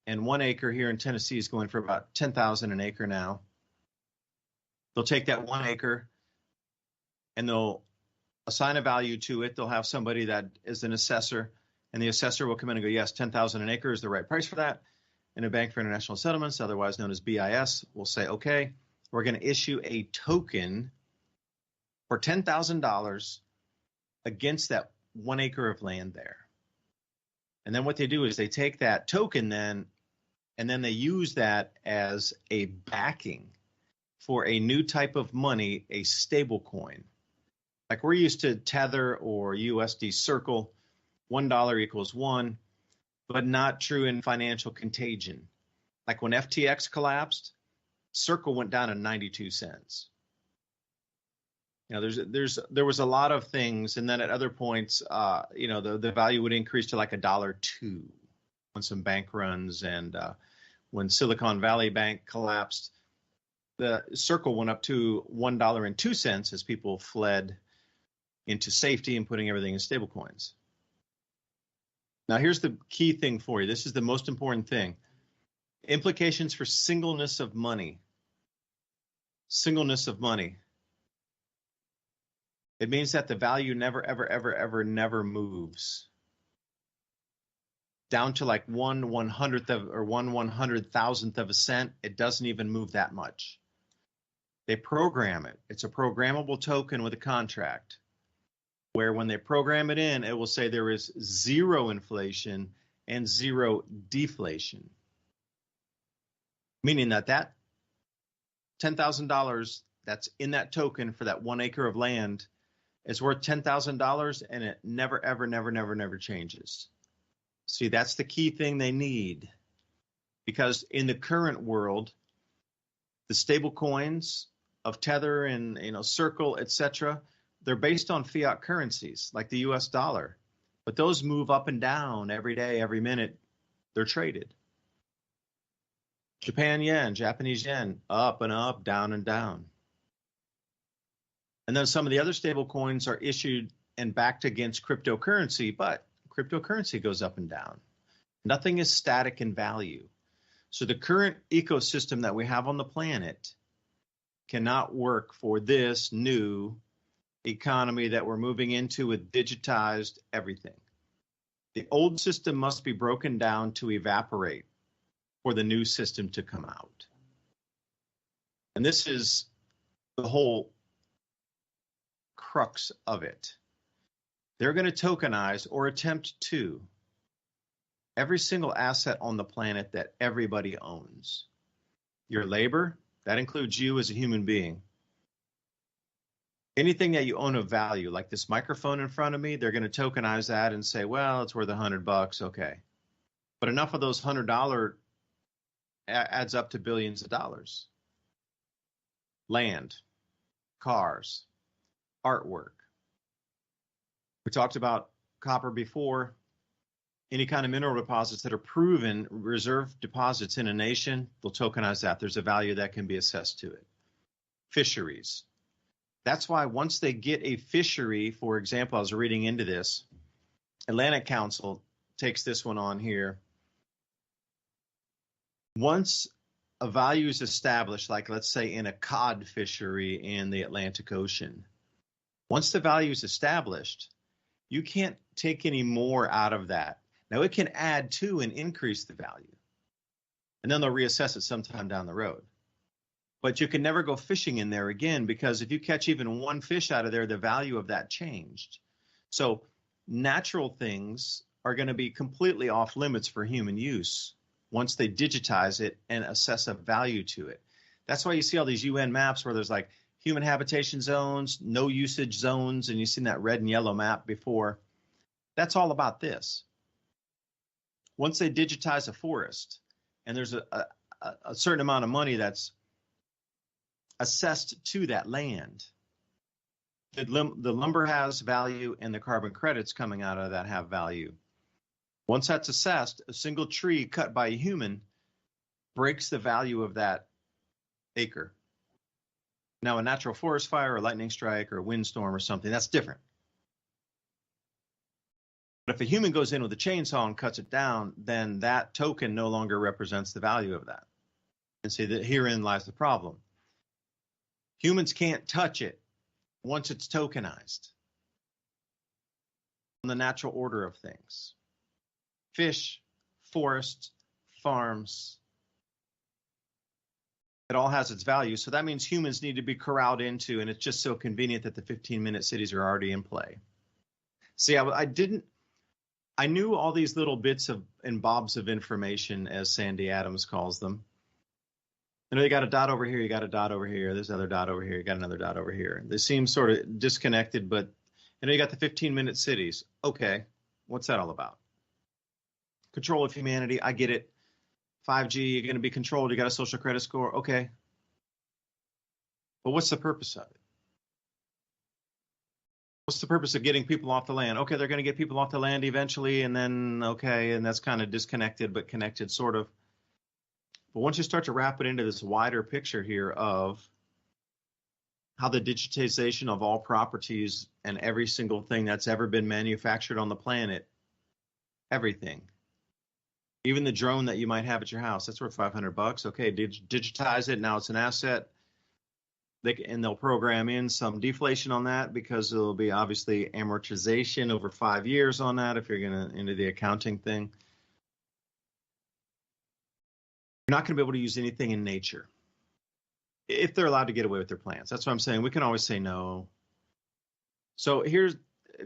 and 1 acre here in Tennessee is going for about $10,000 an acre now. They'll take that 1 acre and they'll assign a value to it. They'll have somebody that is an assessor, and the assessor will come in and go, yes, $10,000 an acre is the right price for that. And a Bank for International Settlements, otherwise known as BIS, will say, okay, we're going to issue a token for $10,000 against that 1 acre of land there. And then what they do is they take that token then, and then they use that as a backing for a new type of money, a stable coin. Like we're used to Tether or USD Circle, $1 equals 1, but not true in financial contagion. Like when FTX collapsed, Circle went down to 92 cents. You know, there was a lot of things, and then at other points, you know, the value would increase to like $1.02 on some bank runs, and when Silicon Valley Bank collapsed, the Circle went up to $1.02 as people fled into safety and putting everything in stable coins. Now, here's the key thing for you. This is the most important thing. Implications for singleness of money. Singleness of money. It means that the value never, ever, ever, ever, never moves. Down to like 1/100th of, or 1/100,000th of a cent, it doesn't even move that much. They program it. It's a programmable token with a contract, where when they program it in, it will say there is 0 inflation and 0 deflation. Meaning that that $10,000 that's in that token for that 1 acre of land is worth $10,000 and it never, ever, never, never, never changes. See, that's the key thing they need. Because in the current world, the stable coins of Tether and, you know, Circle, etc., they're based on fiat currencies like the US dollar, but those move up and down every day, every minute. They're traded. Japan yen, Japanese yen, up and up, down and down. And then some of the other stable coins are issued and backed against cryptocurrency, but cryptocurrency goes up and down. Nothing is static in value. So the current ecosystem that we have on the planet cannot work for this new economy that we're moving into with digitized everything. The old system must be broken down to evaporate for the new system to come out. And this is the whole crux of it. They're going to tokenize or attempt to every single asset on the planet that everybody owns. Your labor, that includes you as a human being. Anything that you own of value, like this microphone in front of me, they're going to tokenize that and say, well, it's worth $100, okay. But enough of those $100 adds up to billions of dollars. Land, cars, artwork. We talked about copper before. Any kind of mineral deposits that are proven reserve deposits in a nation, they'll tokenize that. There's a value that can be assessed to it. Fisheries. That's why once they get a fishery, for example, I was reading into this, Atlantic Council takes this one on here. Once a value is established, like let's say in a cod fishery in the Atlantic Ocean, once the value is established, you can't take any more out of that. Now it can add to and increase the value, and then they'll reassess it sometime down the road. But you can never go fishing in there again, because if you catch even one fish out of there, the value of that changed. So natural things are going to be completely off limits for human use once they digitize it and assess a value to it. That's why you see all these UN maps where there's like human habitation zones, no usage zones, and you've seen that red and yellow map before. That's all about this. Once they digitize a forest and there's a certain amount of money that's assessed to that land, the lumber has value and the carbon credits coming out of that have value. Once that's assessed, a single tree cut by a human breaks the value of that acre. Now, a natural forest fire, or a lightning strike, or a windstorm or something, that's different. But if a human goes in with a chainsaw and cuts it down, then that token no longer represents the value of that. And see that herein lies the problem. Humans can't touch it once it's tokenized in the natural order of things. Fish, forests, farms, it all has its value. So that means humans need to be corralled into, and it's just so convenient that the 15-minute cities are already in play. See, I knew all these little bits of and bobs of information, as Sandy Adams calls them. You know, you got a dot over here, you got a dot over here, there's another dot over here, you got another dot over here. They seem sort of disconnected, but you know, you got the 15-minute cities. Okay, what's that all about? Control of humanity, I get it. 5G, you're going to be controlled, you got a social credit score, okay. But what's the purpose of it? What's the purpose of getting people off the land? Okay, they're going to get people off the land eventually, and then, okay, and that's kind of disconnected, but connected sort of. But once you start to wrap it into this wider picture here of how the digitization of all properties and every single thing that's ever been manufactured on the planet, everything, even the drone that you might have at your house, that's worth $500. Okay, digitize it, now it's an asset. They'll program in some deflation on that, because there'll be obviously amortization over 5 years on that if you're going to into the accounting thing. You're not going to be able to use anything in nature if they're allowed to get away with their plans. That's what I'm saying. We can always say no. So if you're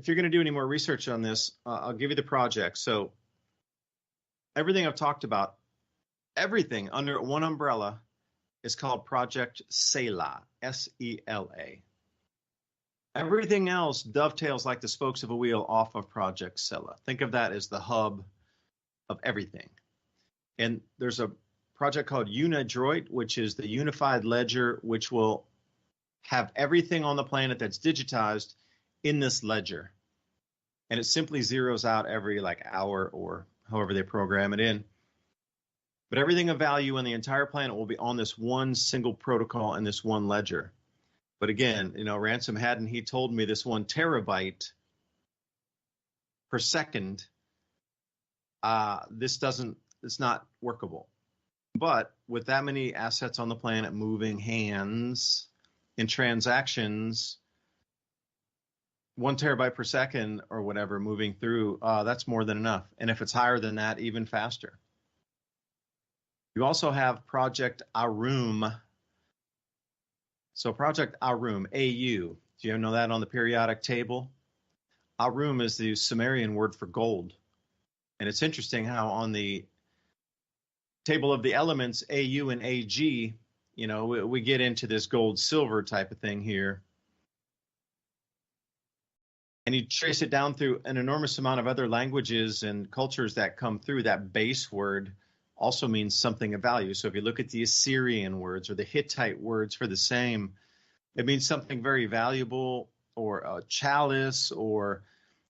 going to do any more research on this, I'll give you the project. So everything I've talked about, everything under one umbrella is called Project SELA, S-E-L-A. Everything else dovetails like the spokes of a wheel off of Project SELA. Think of that as the hub of everything. And there's a project called UniDroit, which is the unified ledger, which will have everything on the planet that's digitized in this ledger. And it simply zeroes out every hour or however they program it in. But everything of value on the entire planet will be on this one single protocol and this one ledger. But again, you know, Ransom hadn't he told me this 1 terabyte per second, it's not workable. But with that many assets on the planet moving hands in transactions, 1 terabyte per second or whatever moving through, that's more than enough. And if it's higher than that, even faster. You also have Project Arum. So Project Arum, A-U. Do you know that on the periodic table? Arum is the Sumerian word for gold. And it's interesting how on the table of the elements, AU and AG, you know, we get into this gold silver type of thing here. And you trace it down through an enormous amount of other languages and cultures that come through. That base word also means something of value. So if you look at the Assyrian words or the Hittite words for the same, it means something very valuable, or a chalice, or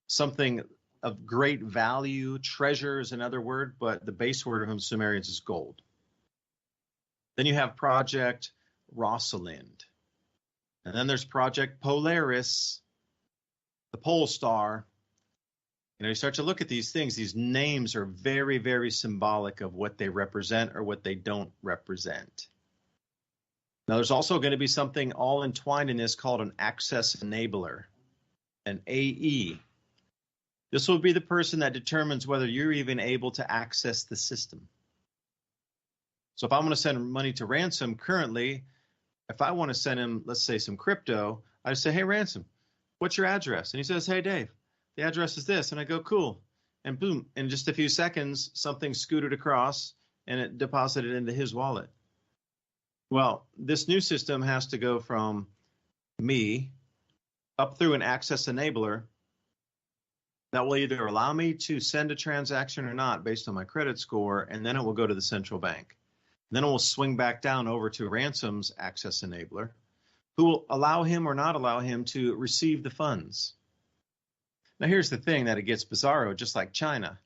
something of great value. Treasure is another word, but the base word of the Sumerians is gold. Then you have Project Rosalind. And then there's Project Polaris, the pole star. You start to look at these things. These names are very, very symbolic of what they represent or what they don't represent. Now, there's also going to be something all entwined in this called an access enabler, an AE. This will be the person that determines whether you're even able to access the system. So if I'm going to send money to Ransom currently, if I want to send him, let's say, some crypto, I say, hey, Ransom, what's your address? And he says, hey, Dave, the address is this. And I go, cool. And boom, in just a few seconds, something scooted across and it deposited into his wallet. Well, this new system has to go from me up through an access enabler that will either allow me to send a transaction or not based on my credit score, and then it will go to the central bank. Then it will swing back down over to Ransom's access enabler, who will allow him or not allow him to receive the funds. Now, here's the thing that it gets bizarro, just like China.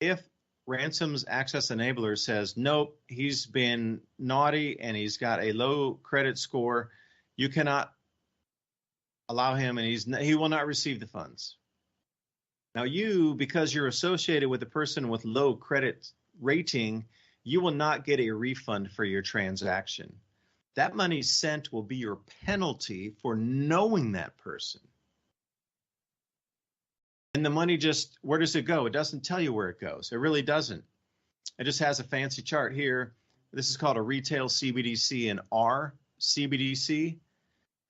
If Ransom's access enabler says, nope, he's been naughty and he's got a low credit score, you cannot allow him and he will not receive the funds. Now you, because you're associated with a person with low credit rating, you will not get a refund for your transaction. That money sent will be your penalty for knowing that person. And the money just, where does it go? It doesn't tell you where it goes. It really doesn't. It just has a fancy chart here. This is called a retail CBDC and R CBDC.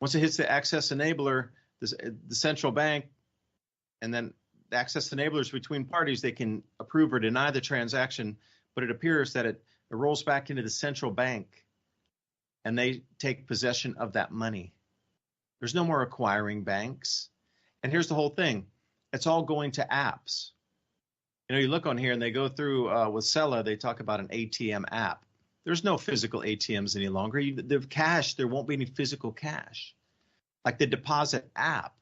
Once it hits the access enabler, the central bank, and then the access enablers between parties, they can approve or deny the transaction, but it appears that it rolls back into the central bank and they take possession of that money. There's no more acquiring banks. And here's the whole thing. It's all going to apps. You look on here and they go through with Chlorella, they talk about an ATM app. There's no physical ATMs any longer. The cash, there won't be any physical cash. Like the deposit app.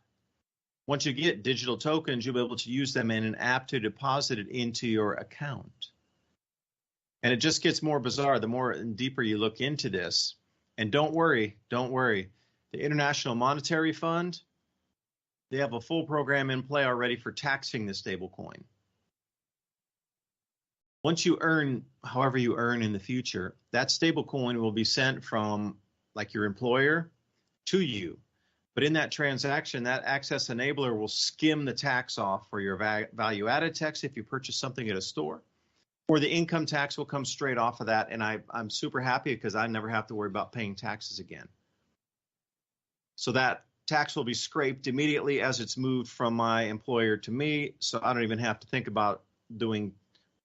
Once you get digital tokens, you'll be able to use them in an app to deposit it into your account. And it just gets more bizarre the more and deeper you look into this. And don't worry. The International Monetary Fund, they have a full program in play already for taxing the stablecoin. Once you earn, however you earn in the future, that stablecoin will be sent from like your employer to you. But in that transaction, that access enabler will skim the tax off for your value added tax if you purchase something at a store, or the income tax will come straight off of that. And I'm super happy because I never have to worry about paying taxes again. So that tax will be scraped immediately as it's moved from my employer to me. So I don't even have to think about doing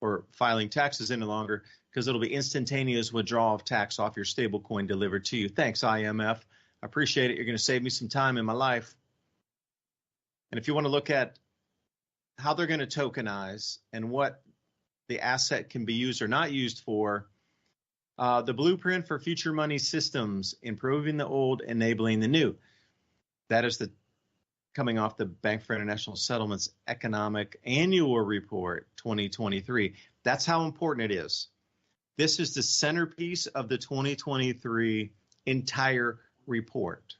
or filing taxes any longer because it'll be instantaneous withdrawal of tax off your stablecoin delivered to you. Thanks, IMF. I appreciate it. You're going to save me some time in my life. And if you want to look at how they're going to tokenize and what the asset can be used or not used for, the blueprint for future money systems, improving the old, enabling the new. That is coming off the Bank for International Settlements Economic Annual Report 2023. That's how important it is. This is the centerpiece of the 2023 entire report.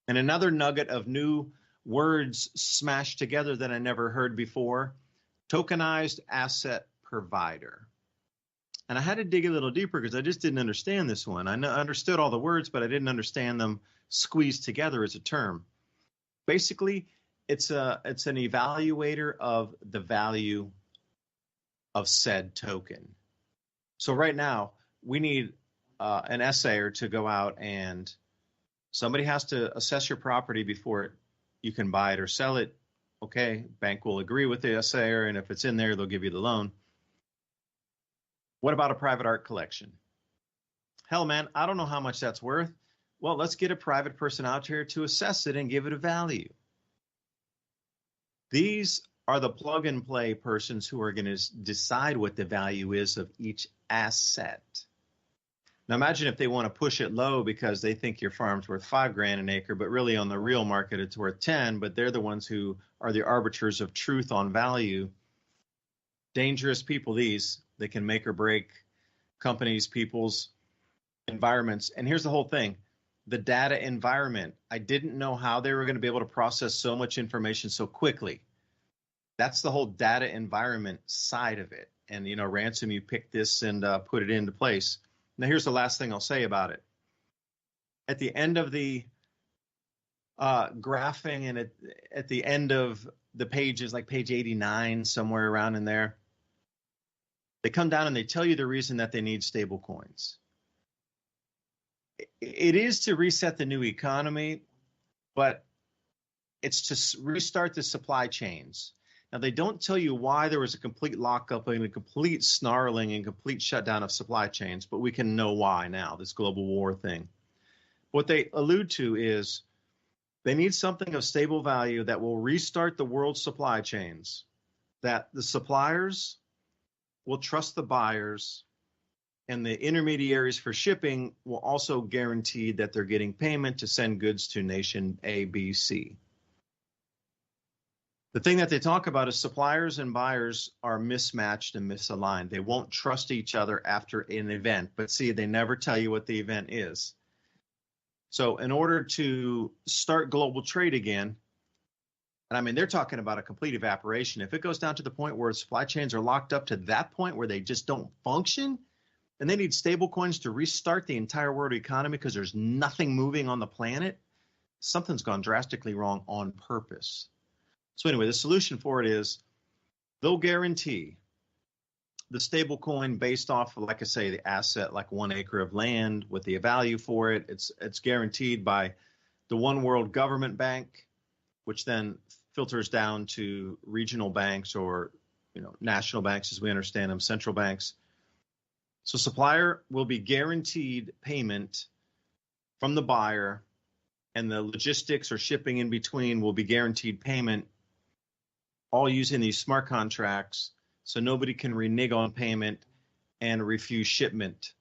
And another nugget of new words smashed together that I never heard before, tokenized asset provider. And I had to dig a little deeper because I just didn't understand this one. I understood all the words, but I didn't understand them squeezed together as a term. Basically, it's an evaluator of the value of said token. So right now, we need an assayer to go out and somebody has to assess your property before you can buy it or sell it. Okay, bank will agree with the assayer, and if it's in there, they'll give you the loan. What about a private art collection? Hell, man, I don't know how much that's worth. Well, let's get a private person out here to assess it and give it a value. These are the plug and play persons who are going to decide what the value is of each asset. Now imagine if they want to push it low because they think your farm's worth $5,000 an acre, but really on the real market it's worth 10, but they're the ones who are the arbiters of truth on value. Dangerous people, these. They can make or break companies, people's environments. And here's the whole thing. The data environment. I didn't know how they were going to be able to process so much information so quickly. That's the whole data environment side of it. And, Ransom, you picked this and put it into place. Now, here's the last thing I'll say about it. At the end of the graphing and at the end of the pages, like page 89, somewhere around in there, they come down and they tell you the reason that they need stable coins. It is to reset the new economy, but it's to restart the supply chains. Now, they don't tell you why there was a complete lockup and a complete snarling and complete shutdown of supply chains, but we can know why now, this global war thing. What they allude to is they need something of stable value that will restart the world's supply chains, that the suppliers will trust the buyers, and the intermediaries for shipping will also guarantee that they're getting payment to send goods to nation A, B, C. The thing that they talk about is suppliers and buyers are mismatched and misaligned. They won't trust each other after an event, but see, they never tell you what the event is. So in order to start global trade again, and I mean, they're talking about a complete evaporation. If it goes down to the point where supply chains are locked up to that point where they just don't function, and they need stable coins to restart the entire world economy because there's nothing moving on the planet, something's gone drastically wrong on purpose. So anyway, the solution for it is they'll guarantee the stable coin based off of, like I say, the asset, like 1 acre of land with the value for it. It's guaranteed by the one world government bank, which then filters down to regional banks or, national banks as we understand them, central banks. So supplier will be guaranteed payment from the buyer, and the logistics or shipping in between will be guaranteed payment, all using these smart contracts, so nobody can renege on payment and refuse shipment.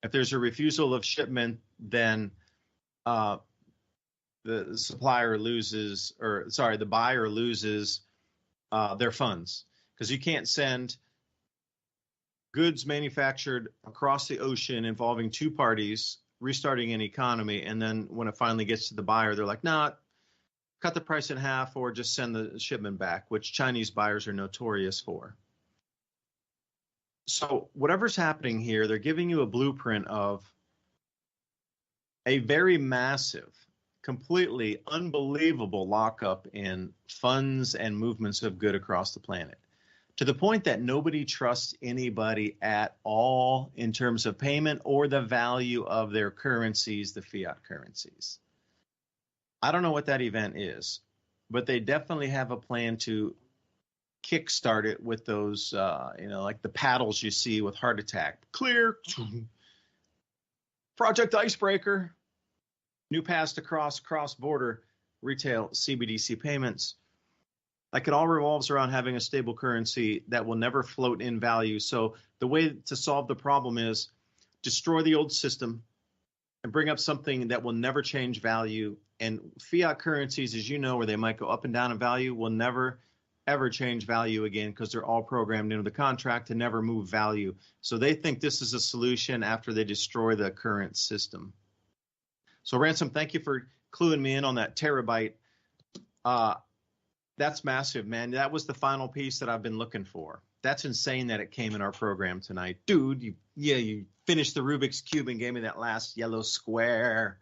If there's a refusal of shipment, then the buyer loses their funds, because you can't send goods manufactured across the ocean involving two parties restarting an economy, and then when it finally gets to the buyer, they're like, nah, cut the price in half or just send the shipment back, which Chinese buyers are notorious for. So whatever's happening here, they're giving you a blueprint of a very massive, completely unbelievable lockup in funds and movements of good across the planet, to the point that nobody trusts anybody at all in terms of payment or the value of their currencies, the fiat currencies. I don't know what that event is, but they definitely have a plan to kickstart it with those, like the paddles you see with Heart Attack. Clear. Project Icebreaker. New paths to cross-border retail CBDC payments. Like, it all revolves around having a stable currency that will never float in value. So the way to solve the problem is destroy the old system and bring up something that will never change value. And fiat currencies, as you know, where they might go up and down in value, will never, ever change value again, because they're all programmed into the contract to never move value. So they think this is a solution after they destroy the current system. So Ransom, thank you for cluing me in on that terabyte. That's massive, man. That was the final piece that I've been looking for. That's insane that it came in our program tonight. Dude, you finished the Rubik's Cube and gave me that last yellow square.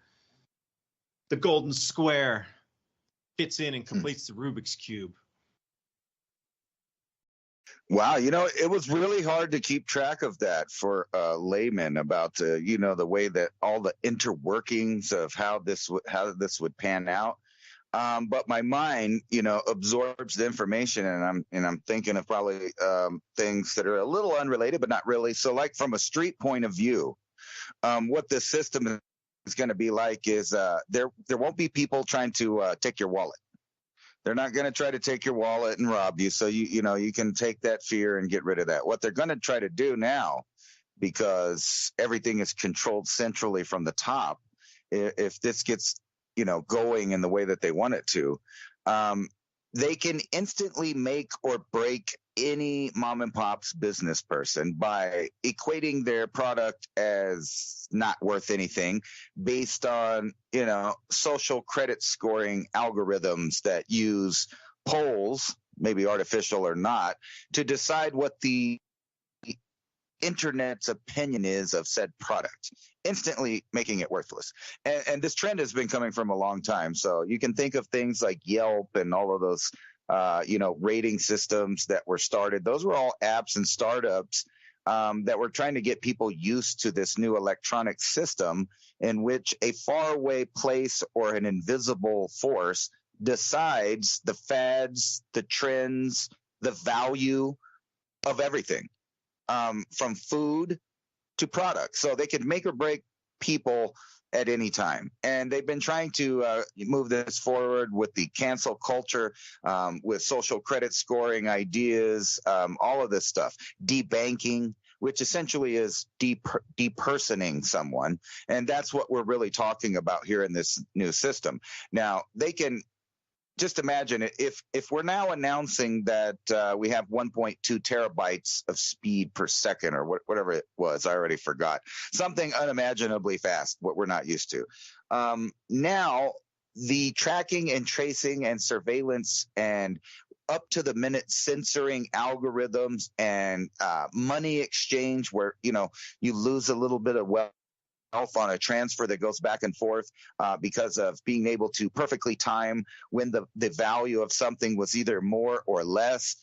The golden square fits in and completes the Rubik's Cube. Wow, it was really hard to keep track of that for a layman about the way that all the interworkings of how this would pan out. But my mind, absorbs the information, and I'm thinking of probably things that are a little unrelated, but not really. So, like, from a street point of view, what this system is going to be like is there won't be people trying to take your wallet. They're not going to try to take your wallet and rob you. So you can take that fear and get rid of that. What they're going to try to do now, because everything is controlled centrally from the top, if this gets going in the way that they want it to, they can instantly make or break any mom and pop's business person by equating their product as not worth anything based on, social credit scoring algorithms that use polls maybe artificial or not, to decide what the internet's opinion is of said product, instantly making it worthless. And this trend has been coming from a long time. So you can think of things like Yelp and all of those, rating systems that were started. Those were all apps and startups that were trying to get people used to this new electronic system in which a faraway place or an invisible force decides the fads, the trends, the value of everything. From food to products. So they could make or break people at any time. And they've been trying to move this forward with the cancel culture, with social credit scoring ideas, all of this stuff. Debanking, which essentially is depersoning someone. And that's what we're really talking about here in this new system. Now, they can just imagine if we're now announcing that we have 1.2 terabytes of speed per second or whatever it was, I already forgot, something unimaginably fast, what we're not used to. Now, the tracking and tracing and surveillance and up to the minute censoring algorithms and money exchange where, you lose a little bit of wealth on a transfer that goes back and forth because of being able to perfectly time when the value of something was either more or less.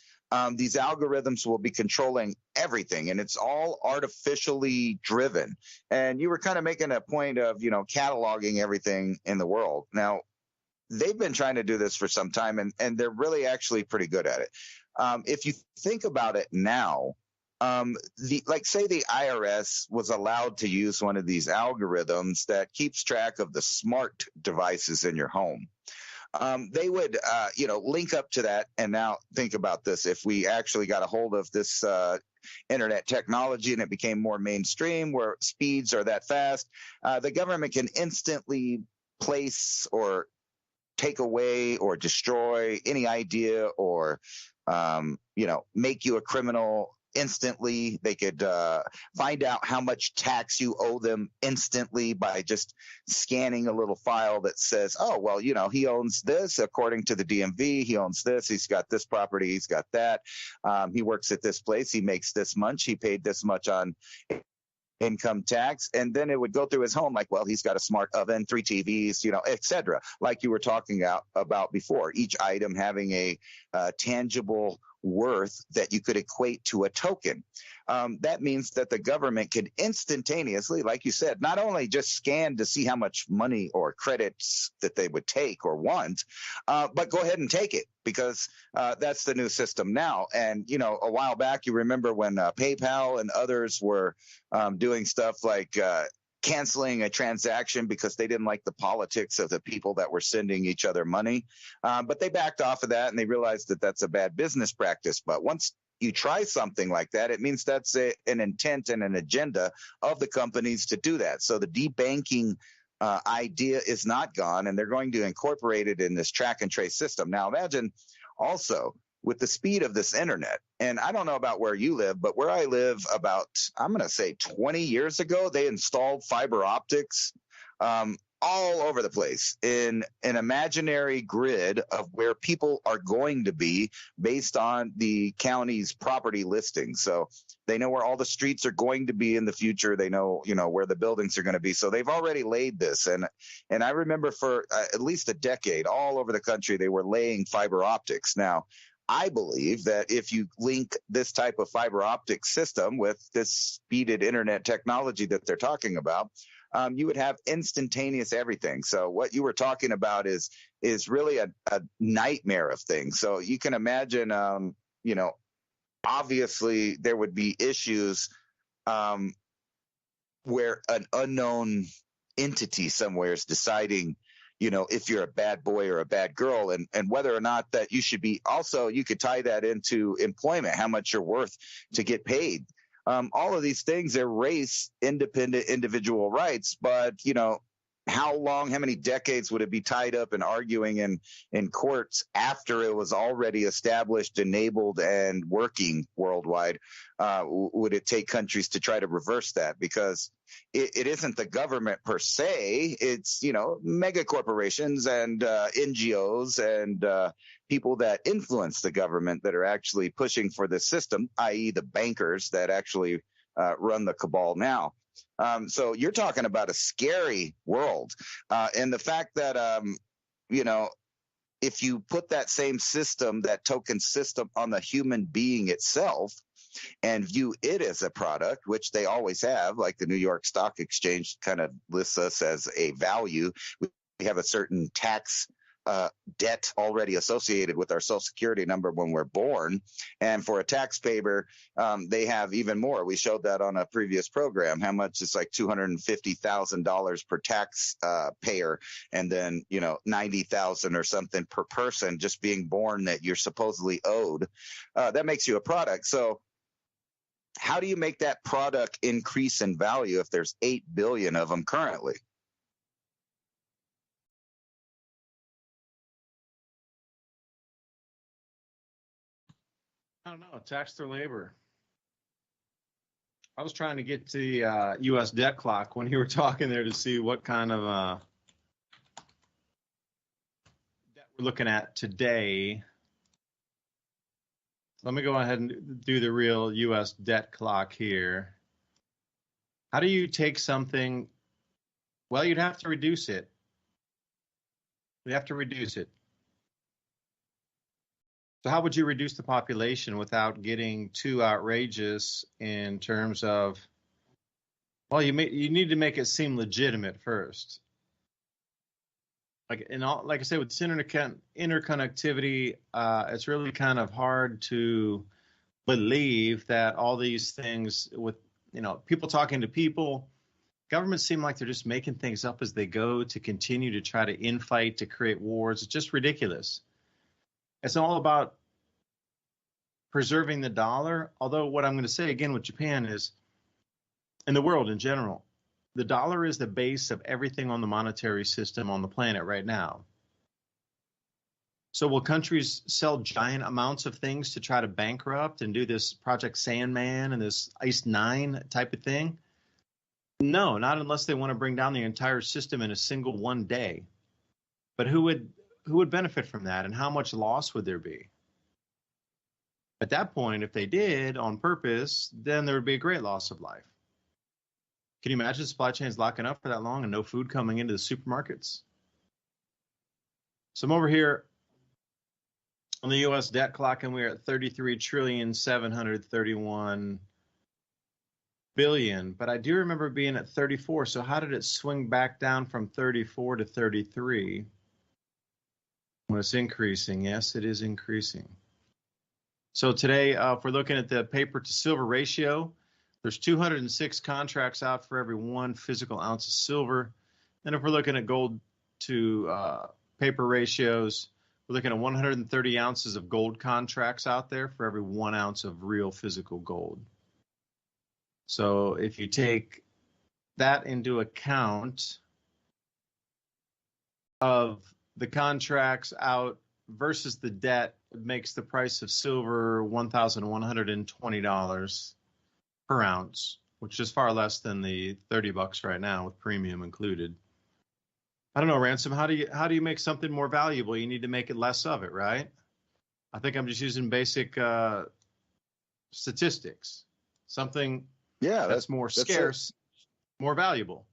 These algorithms will be controlling everything, and it's all artificially driven. And you were kind of making a point of, cataloging everything in the world. Now, they've been trying to do this for some time, and they're really actually pretty good at it. If you think about it now, say the IRS was allowed to use one of these algorithms that keeps track of the smart devices in your home. They would, link up to that. And now think about this. If we actually got a hold of this internet technology and it became more mainstream where speeds are that fast, the government can instantly place or take away or destroy any idea or, make you a criminal instantly. They could find out how much tax you owe them instantly by just scanning a little file that says, oh, well, he owns this according to the DMV. He owns this. He's got this property. He's got that. He works at this place. He makes this much. He paid this much on income tax. And then it would go through his home like, well, he's got a smart oven, 3 TVs, et cetera, like you were talking about before, each item having a tangible worth that you could equate to a token. That means that the government could instantaneously, like you said, not only just scan to see how much money or credits that they would take or want, but go ahead and take it because that's the new system now. And, a while back, you remember when PayPal and others were doing stuff like canceling a transaction because they didn't like the politics of the people that were sending each other money. But they backed off of that and they realized that that's a bad business practice. But once you try something like that, it means that's an intent and an agenda of the companies to do that. So the debanking idea is not gone, and they're going to incorporate it in this track and trace system. Now, imagine also with the speed of this internet, and I don't know about where you live, but where I live about, I'm going to say 20 years ago, they installed fiber optics all over the place in an imaginary grid of where people are going to be based on the county's property listings. So they know where all the streets are going to be in the future. They know, where the buildings are going to be. So they've already laid this. And I remember for at least a decade, all over the country, they were laying fiber optics. Now, I believe that if you link this type of fiber optic system with this speeded internet technology that they're talking about, you would have instantaneous everything. So what you were talking about is really a nightmare of things. So you can imagine, obviously there would be issues where an unknown entity somewhere is deciding, if you're a bad boy or a bad girl, and whether or not that you should be. Also, you could tie that into employment, how much you're worth to get paid. All of these things erase independent individual rights, but, how many decades would it be tied up in arguing in courts after it was already established, enabled, and working worldwide? Would it take countries to try to reverse that? Because it isn't the government per se. It's, mega corporations and NGOs and people that influence the government that are actually pushing for this system, i.e. the bankers that actually run the cabal now. So you're talking about a scary world. And the fact that, if you put that same system, that token system, on the human being itself and view it as a product, which they always have, like the New York Stock Exchange kind of lists us as a value. We have a certain tax debt already associated with our Social Security number when we're born. And for a taxpayer, they have even more. We showed that on a previous program, how much it's like $250,000 per tax payer, and then, $90,000 or something per person just being born that you're supposedly owed. That makes you a product. So how do you make that product increase in value if there's 8 billion of them currently? I don't know. Tax their labor. I was trying to get to the U.S. debt clock when you were talking there to see what kind of debt we're looking at today. Let me go ahead and do the real U.S. debt clock here. How do you take something? Well, you'd have to reduce it. You have to reduce it. So how would you reduce the population without getting too outrageous in terms of, well, you need to make it seem legitimate first. Like I say, with this interconnectivity, it's really kind of hard to believe that all these things with, people talking to people, governments seem like they're just making things up as they go to continue to try to infight, to create wars. It's just ridiculous. It's all about preserving the dollar. Although what I'm going to say again with Japan is, in the world in general, the dollar is the base of everything on the monetary system on the planet right now. So will countries sell giant amounts of things to try to bankrupt and do this Project Sandman and this Ice 9 type of thing? No, not unless they want to bring down the entire system in a single one day. But who would benefit from that, and how much loss would there be? At that point, if they did on purpose, then there would be a great loss of life. Can you imagine supply chains locking up for that long and no food coming into the supermarkets? So I'm over here on the U.S. debt clock, and we're at $33,731 billion. But I do remember being at 34. So how did it swing back down from 34 to 33? Well, it's increasing. Yes, it is increasing. So today, if we're looking at the paper to silver ratio, there's 206 contracts out for every 1 physical ounce of silver. And if we're looking at gold to paper ratios, we're looking at 130 ounces of gold contracts out there for every 1 ounce of real physical gold. So if you take that into account of the contracts out versus the debt, it makes the price of silver $1,120 per ounce, which is far less than the $30 right now with premium included. I don't know, Ransom, how do you make something more valuable? You need to make it less of it, right? I think I'm just using basic statistics. Something that's more scarce, more valuable.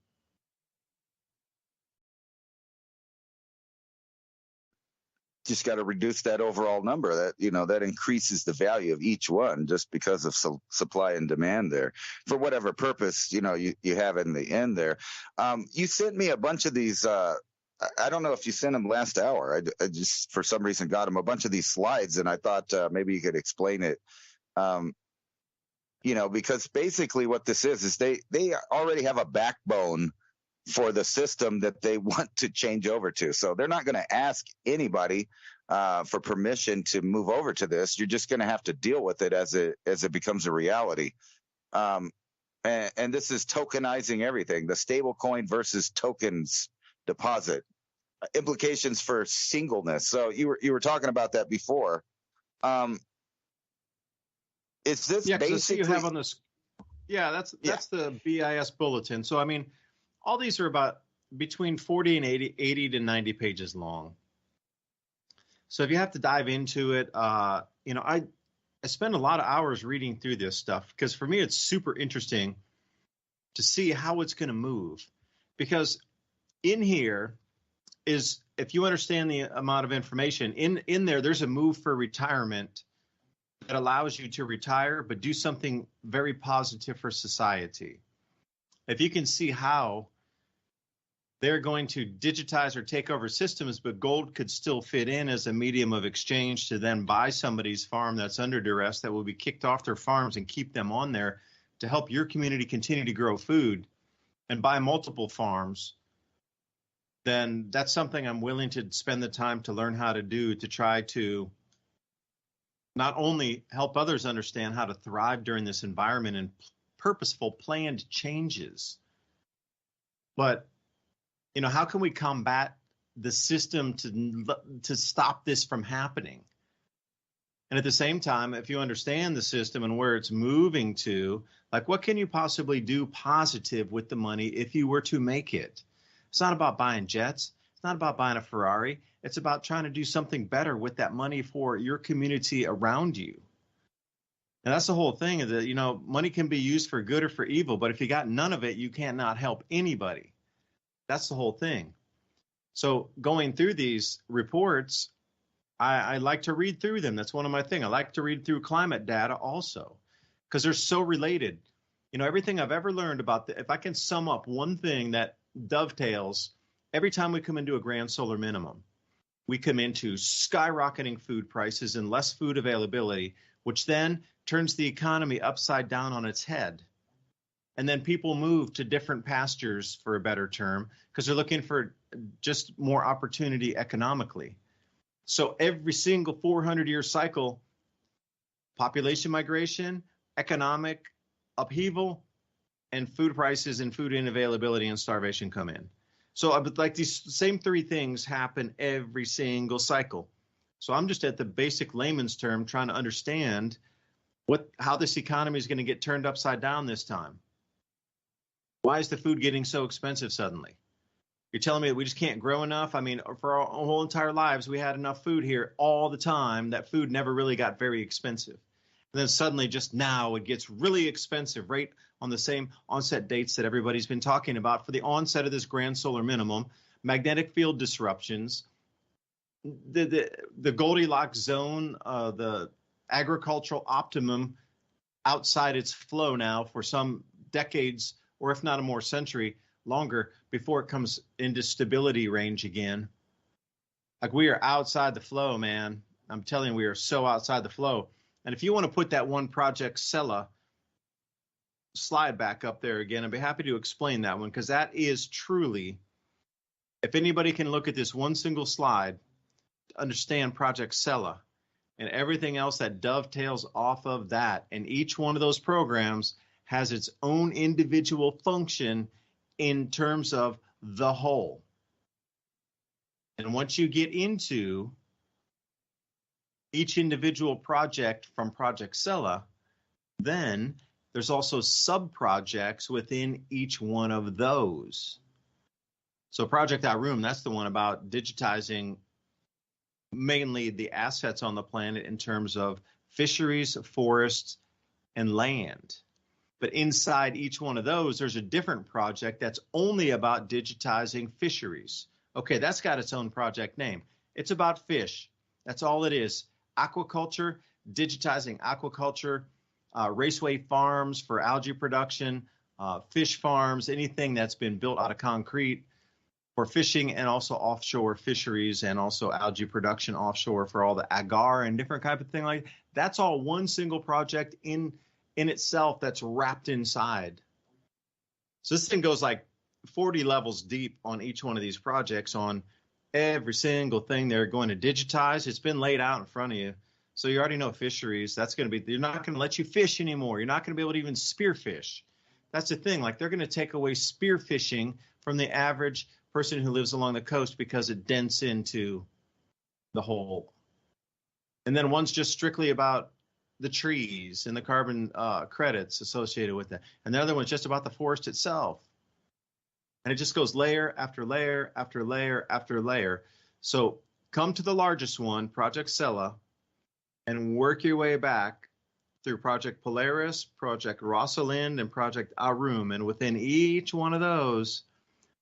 Just got to reduce that overall number. That increases the value of each one just because of supply and demand there for whatever purpose you have in the end there. You sent me a bunch of these. I don't know if you sent them last hour. I just for some reason got them a bunch of these slides, and I thought maybe you could explain it. Because basically what this is they already have a backbone for the system that they want to change over to. So they're not going to ask anybody for permission to move over to this. You're just going to have to deal with it as it becomes a reality. And this is tokenizing everything, the stable coin versus tokens deposit. Implications for singleness. So you were talking about that before. Is this basically you have on this? Yeah, that's the BIS bulletin. So I mean, all these are about between 40 and 80 to 90 pages long. So if you have to dive into it, I spend a lot of hours reading through this stuff because for me it's super interesting to see how it's going to move. Because in here is, if you understand the amount of information in there, there's a move for retirement that allows you to retire, but do something very positive for society. If you can see how they're going to digitize or take over systems, but gold could still fit in as a medium of exchange to then buy somebody's farm that's under duress, that will be kicked off their farms and keep them on there to help your community continue to grow food and buy multiple farms, then that's something I'm willing to spend the time to learn how to do, to try to not only help others understand how to thrive during this environment and purposeful, planned changes, but how can we combat the system to stop this from happening? And at the same time, if you understand the system and where it's moving to, like, what can you possibly do positive with the money if you were to make it? It's not about buying jets. It's not about buying a Ferrari. It's about trying to do something better with that money for your community around you. And that's the whole thing, is that, money can be used for good or for evil, but if you got none of it, you can't not help anybody. That's the whole thing. So going through these reports, I like to read through them. That's one of my things. I like to read through climate data also, because they're so related. Everything I've ever learned about if I can sum up one thing that dovetails, every time we come into a grand solar minimum, we come into skyrocketing food prices and less food availability, which then turns the economy upside down on its head. And then people move to different pastures, for a better term, because they're looking for just more opportunity economically. So every single 400-year cycle, population migration, economic upheaval, and food prices and food unavailability and starvation come in. So I would like these same three things happen every single cycle. So I'm just at the basic layman's term trying to understand how this economy is going to get turned upside down this time. Why is the food getting so expensive suddenly? You're telling me that we just can't grow enough? I mean, for our whole entire lives, we had enough food here all the time. That food never really got very expensive. And then suddenly, just now, it gets really expensive right on the same onset dates that everybody's been talking about for the onset of this grand solar minimum, magnetic field disruptions, the Goldilocks zone, the agricultural optimum outside its flow now for some decades, or if not a more century longer, before it comes into stability range again. Like, we are outside the flow, man. I'm telling you, we are so outside the flow. And if you want to put that one Project Chlorella slide back up there again, I'd be happy to explain that one, because that is truly, if anybody can look at this one single slide to understand Project Chlorella and everything else that dovetails off of that, and each one of those programs has its own individual function in terms of the whole. And once you get into each individual project from Project Chlorella, then there's also sub-projects within each one of those. So Project Room, that's the one about digitizing mainly the assets on the planet in terms of fisheries, forests, and land. But inside each one of those, there's a different project that's only about digitizing fisheries. Okay, that's got its own project name. It's about fish. That's all it is. Aquaculture, digitizing aquaculture, raceway farms for algae production, fish farms, anything that's been built out of concrete for fishing, and also offshore fisheries, and also algae production offshore for all the agar and different type of thing like that. That's all one single project in itself that's wrapped inside. So this thing goes like 40 levels deep on each one of these projects, on every single thing they're going to digitize. It's been laid out in front of you. So you already know fisheries. That's going to be, they're not going to let you fish anymore. You're not going to be able to even spearfish. That's the thing. Like, they're going to take away spearfishing from the average person who lives along the coast because it dents into the whole. And then one's just strictly about the trees and the carbon credits associated with it. And the other one's just about the forest itself. And it just goes layer after layer after layer after layer. So come to the largest one, Project Cella, and work your way back through Project Polaris, Project Rosalind, and Project Arum. And within each one of those,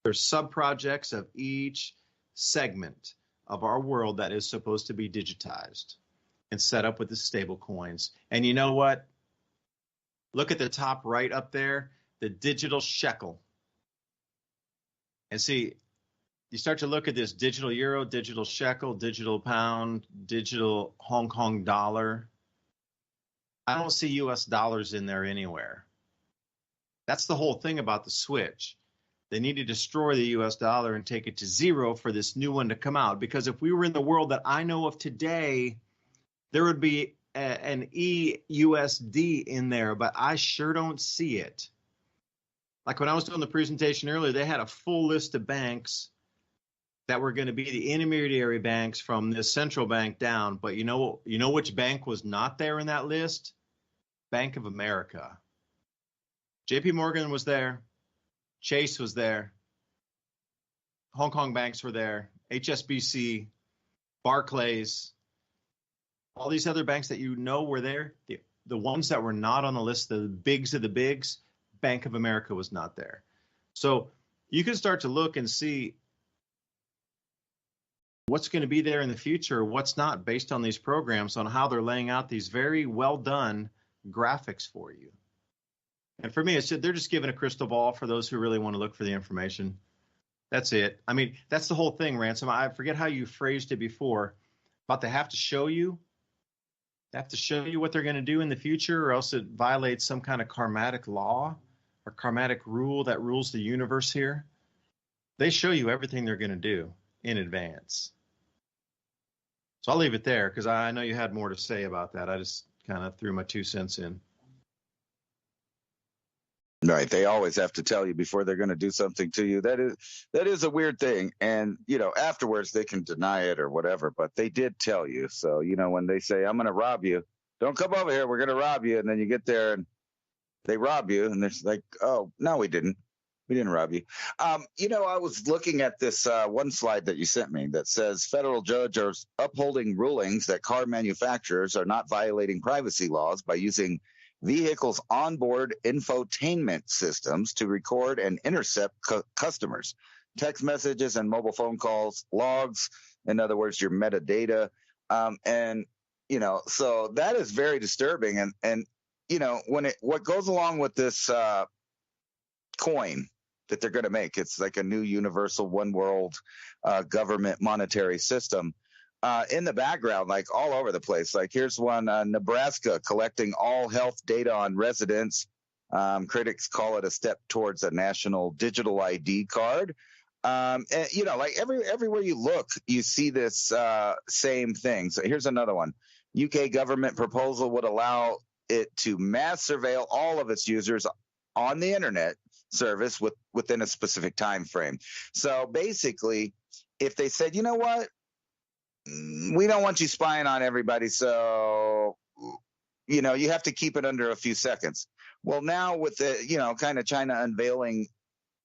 there's sub-projects of each segment of our world that is supposed to be digitized and set up with the stable coins. And you know what? Look at the top right up there, the digital shekel. And see, you start to look at this digital euro, digital shekel, digital pound, digital Hong Kong dollar. I don't see US dollars in there anywhere. That's the whole thing about the switch. They need to destroy the US dollar and take it to zero for this new one to come out. Because if we were in the world that I know of today, there would be an EUSD in there, but I sure don't see it. Like when I was doing the presentation earlier, they had a full list of banks that were going to be the intermediary banks from the central bank down. But you know which bank was not there in that list? Bank of America. JP Morgan was there. Chase was there. Hong Kong banks were there. HSBC, Barclays, all these other banks that you know were there. The ones that were not on the list, the bigs of the bigs, Bank of America was not there. So you can start to look and see what's going to be there in the future, what's not, based on these programs, on how they're laying out these very well done graphics for you. And for me, they're just giving a crystal ball for those who really want to look for the information. That's it. I mean, that's the whole thing, Ransom. I forget how you phrased it before, about they have to show you. They have to show you what they're going to do in the future, or else it violates some kind of karmatic law or karmatic rule that rules the universe here. They show you everything they're going to do in advance. So I'll leave it there because I know you had more to say about that. I just kind of threw my 2 cents in. Right. They always have to tell you before they're going to do something to you. That is a weird thing. And, afterwards they can deny it or whatever, but they did tell you. So, when they say, I'm going to rob you, don't come over here, we're going to rob you. And then you get there and they rob you and they're like, oh, no, we didn't. We didn't rob you. I was looking at this one slide that you sent me that says federal judges are upholding rulings that car manufacturers are not violating privacy laws by using vehicles' onboard infotainment systems to record and intercept customers, text messages and mobile phone calls, logs, in other words, your metadata. So that is very disturbing. And what goes along with this coin that they're going to make, it's like a new universal one world government monetary system. In the background, like all over the place. Like here's one, Nebraska collecting all health data on residents. Critics call it a step towards a national digital ID card. And like everywhere you look, you see this same thing. So here's another one. UK government proposal would allow it to mass surveil all of its users on the internet service within a specific time frame. So basically, if they said, you know what, we don't want you spying on everybody, so, you have to keep it under a few seconds. Well, now with the, kind of China unveiling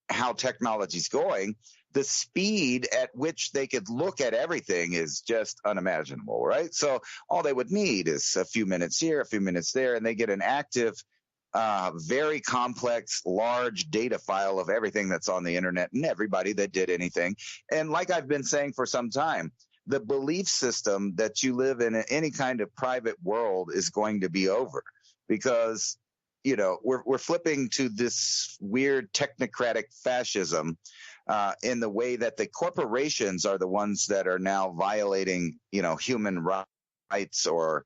how technology's going, the speed at which they could look at everything is just unimaginable, right? So all they would need is a few minutes here, a few minutes there, and they get an active, very complex, large data file of everything that's on the internet and everybody that did anything. And like I've been saying for some time, the belief system that you live in any kind of private world is going to be over because, we're flipping to this weird technocratic fascism in the way that the corporations are the ones that are now violating, human rights or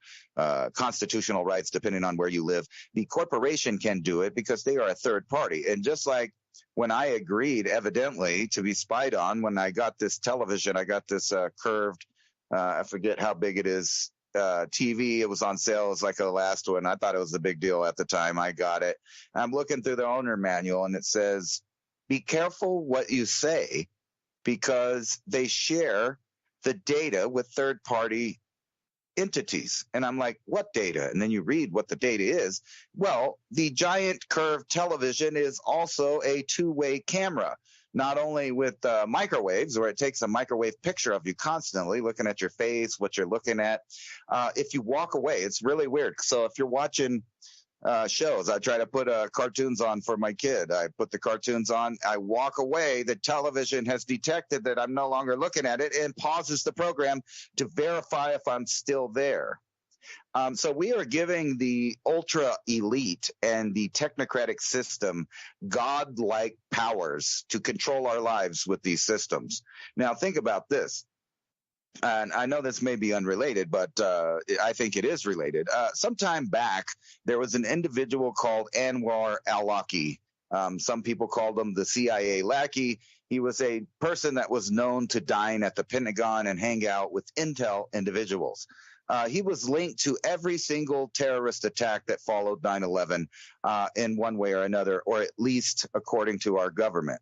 constitutional rights, depending on where you live. The corporation can do it because they are a third party. And just like when I agreed, evidently, to be spied on, when I got this television, I got this curved, I forget how big it is, TV. It was on sale. It was like the last one. I thought it was a big deal at the time. I got it. I'm looking through the owner manual, and it says, be careful what you say because they share the data with third-party entities. And I'm like, what data? And then you read what the data is. Well, the giant curved television is also a two-way camera, not only with microwaves, where it takes a microwave picture of you constantly, looking at your face, what you're looking at. If you walk away, it's really weird. So if you're watching shows, I try to put cartoons on for my kid. I put the cartoons on. I walk away. The television has detected that I'm no longer looking at it and pauses the program to verify if I'm still there. So we are giving the ultra elite and the technocratic system godlike powers to control our lives with these systems. Now, think about this. And I know this may be unrelated, but I think it is related. Sometime back, there was an individual called Anwar al-Awlaki. Some people called him the CIA lackey. He was a person that was known to dine at the Pentagon and hang out with intel individuals. He was linked to every single terrorist attack that followed 9/11 in one way or another, or at least according to our government.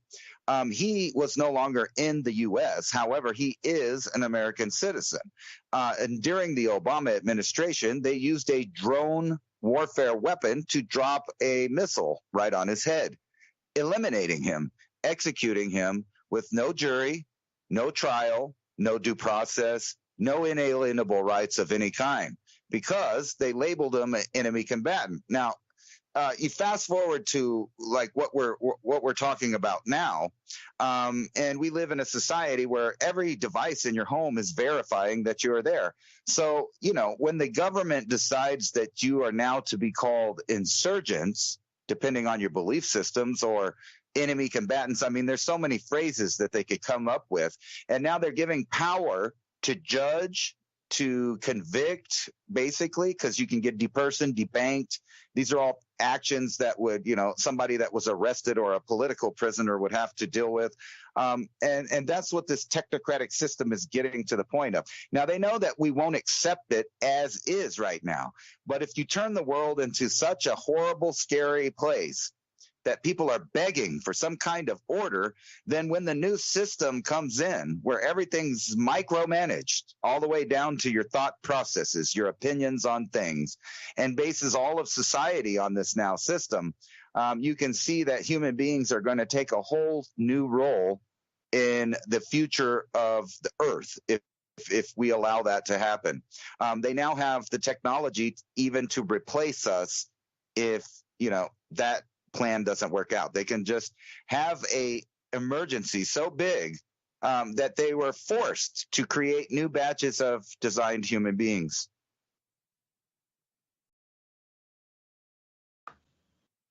He was no longer in the U.S. However, he is an American citizen. And during the Obama administration, they used a drone warfare weapon to drop a missile right on his head, eliminating him, executing him with no jury, no trial, no due process, no inalienable rights of any kind, because they labeled him an enemy combatant. Now, you fast forward to like what we're talking about now, and we live in a society where every device in your home is verifying that you are there. So, you know, when the government decides that you are now to be called insurgents, depending on your belief systems, or enemy combatants, I mean, there's so many phrases that they could come up with, and now they're giving power to judge, to convict, basically, because you can get depersoned, debanked. These are all actions that would, you know, somebody that was arrested or a political prisoner would have to deal with. And that's what this technocratic system is getting to the point of. Now, they know that we won't accept it as is right now. But if you turn the world into such a horrible, scary place that people are begging for some kind of order, then when the new system comes in where everything's micromanaged all the way down to your thought processes, your opinions on things, and bases all of society on this now system, you can see that human beings are going to take a whole new role in the future of the earth if we allow that to happen. They now have the technology even to replace us if, you know, that plan doesn't work out. They can just have a emergency so big that they were forced to create new batches of designed human beings.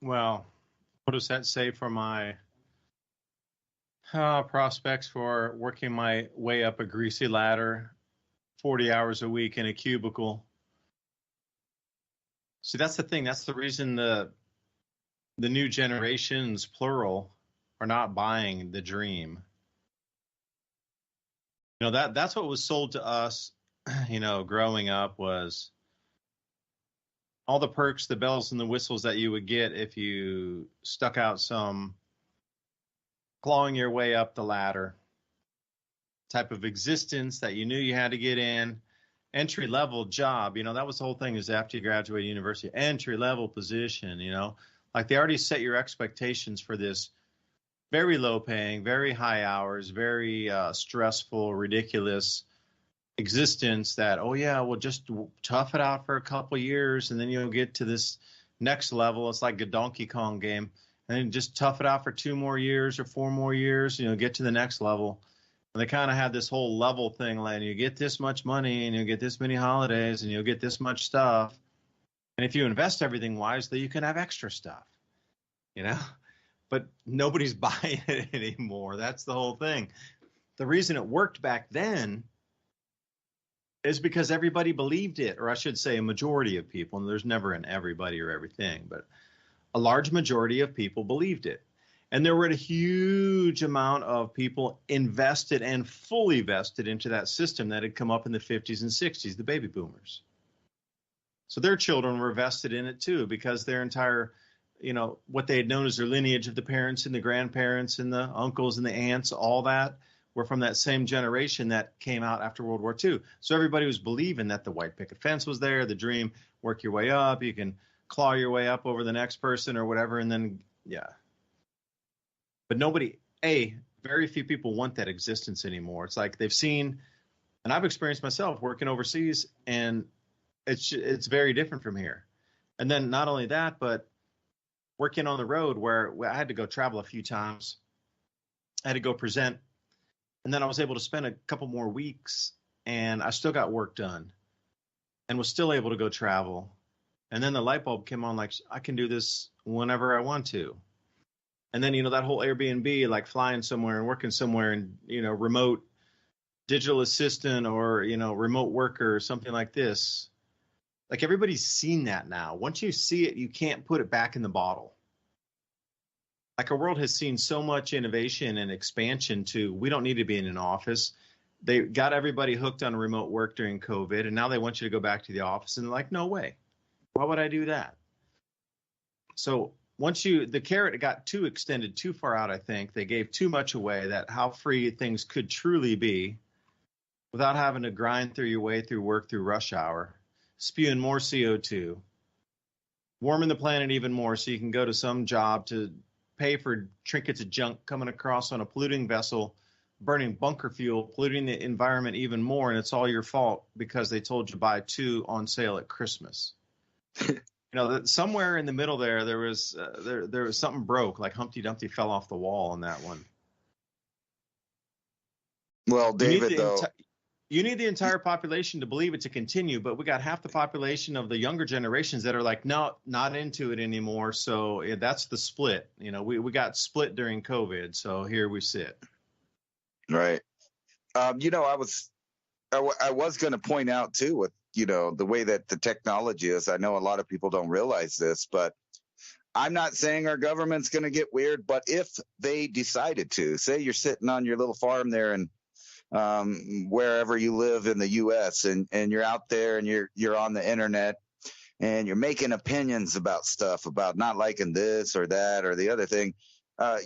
Well, what does that say for my prospects for working my way up a greasy ladder, 40 hours a week in a cubicle? See, that's the thing. That's the reason the new generations, plural, are not buying the dream. You know, that's what was sold to us, you know, growing up, was all the perks, the bells and the whistles that you would get if you stuck out some clawing your way up the ladder type of existence that you knew you had to get in. Entry level job, you know, that was the whole thing, is after you graduate university, entry level position, you know. Like, they already set your expectations for this very low paying, very high hours, very stressful, ridiculous existence that, oh yeah, well, just tough it out for a couple years and then you'll get to this next level. It's like a Donkey Kong game. And then just tough it out for 2 more years or 4 more years, you know, get to the next level. And they kind of had this whole level thing, like, you get this much money and you'll get this many holidays and you'll get this much stuff. And if you invest everything wisely, you can have extra stuff, you know, but nobody's buying it anymore. That's the whole thing. The reason it worked back then is because everybody believed it, or I should say a majority of people, and there's never an everybody or everything, but a large majority of people believed it. And there were a huge amount of people invested and fully vested into that system that had come up in the 50s and 60s, the baby boomers. So their children were vested in it too, because their entire, you know, what they had known as their lineage of the parents and the grandparents and the uncles and the aunts, all that, were from that same generation that came out after World War II. So everybody was believing that the white picket fence was there, the dream, work your way up, you can claw your way up over the next person or whatever, and then, yeah. But very few people want that existence anymore. It's like they've seen, and I've experienced myself working overseas, and it's very different from here. And then not only that, but working on the road where I had to go travel a few times. I had to go present, and then I was able to spend a couple more weeks, and I still got work done and was still able to go travel. And then the light bulb came on, like, I can do this whenever I want to. And then, that whole Airbnb, like flying somewhere and working somewhere and, remote digital assistant or, remote worker or something like this. Like, everybody's seen that now. Once you see it, you can't put it back in the bottle. Like, our world has seen so much innovation and expansion to, we don't need to be in an office. They got everybody hooked on remote work during COVID, and now they want you to go back to the office. And they're like, no way. Why would I do that? So once the carrot got too extended too far out, I think they gave too much away, that how free things could truly be without having to grind through your way through work through rush hour, spewing more CO2, warming the planet even more so you can go to some job to pay for trinkets of junk coming across on a polluting vessel, burning bunker fuel, polluting the environment even more, and it's all your fault because they told you buy 2 on sale at Christmas. That somewhere in the middle there was something broke, like Humpty Dumpty fell off the wall on that one. Well, David, you need the entire population to believe it to continue, but we got half the population of the younger generations that are like, no, not into it anymore. So that's the split. We got split during COVID, so here we sit. Right. I was going to point out too with the way that the technology is. I know a lot of people don't realize this, but I'm not saying our government's going to get weird, but if they decided to, say you're sitting on your little farm there and wherever you live in the U.S. and you're out there and you're on the internet and you're making opinions about stuff, about not liking this or that or the other thing.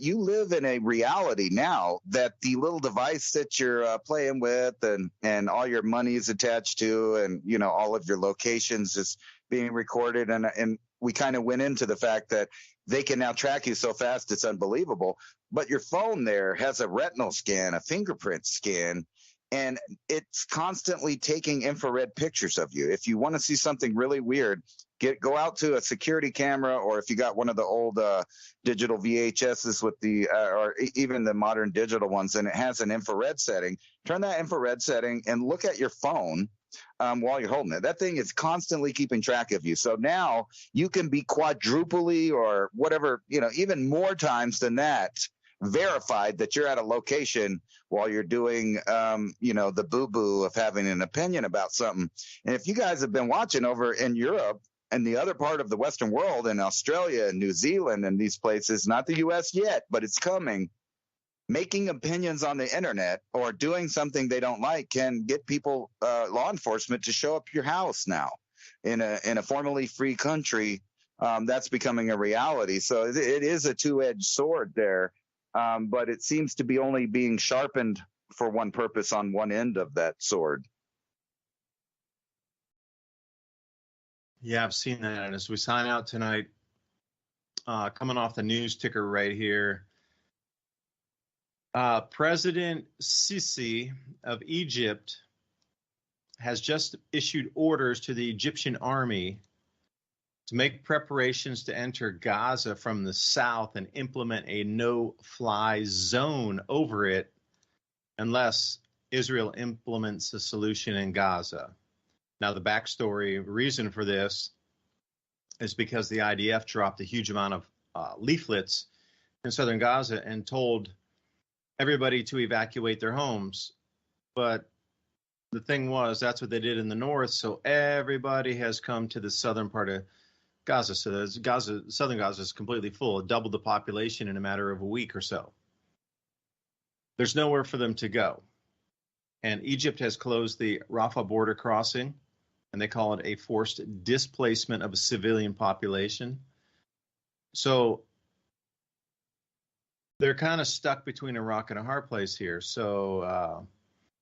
You live in a reality now that the little device that you're playing with and all your money is attached to, and all of your locations is being recorded, and we kind of went into the fact that they can now track you so fast it's unbelievable. But your phone there has a retinal scan, a fingerprint scan, and it's constantly taking infrared pictures of you. If you want to see something really weird, go out to a security camera, or if you got one of the old digital VHSs with or even the modern digital ones, and it has an infrared setting, turn that infrared setting and look at your phone while you're holding it. That thing is constantly keeping track of you. So now you can be quadruply or whatever, even more times than that, verified that you're at a location while you're doing, the boo-boo of having an opinion about something. And if you guys have been watching over in Europe and the other part of the Western world, in Australia and New Zealand and these places, not the U.S. yet, but it's coming, making opinions on the internet or doing something they don't like can get people, law enforcement, to show up your house now in a formerly free country. That's becoming a reality. So it is a two-edged sword there. But it seems to be only being sharpened for one purpose on one end of that sword. Yeah, I've seen that. And as we sign out tonight, coming off the news ticker right here, President Sisi of Egypt has just issued orders to the Egyptian army to make preparations to enter Gaza from the south and implement a no-fly zone over it unless Israel implements a solution in Gaza. Now, the backstory reason for this is because the IDF dropped a huge amount of leaflets in southern Gaza and told everybody to evacuate their homes. But the thing was, that's what they did in the north, so everybody has come to the southern part of Gaza. So southern Gaza is completely full. It doubled the population in a matter of a week or so. There's nowhere for them to go. And Egypt has closed the Rafah border crossing, and they call it a forced displacement of a civilian population. So they're kind of stuck between a rock and a hard place here. So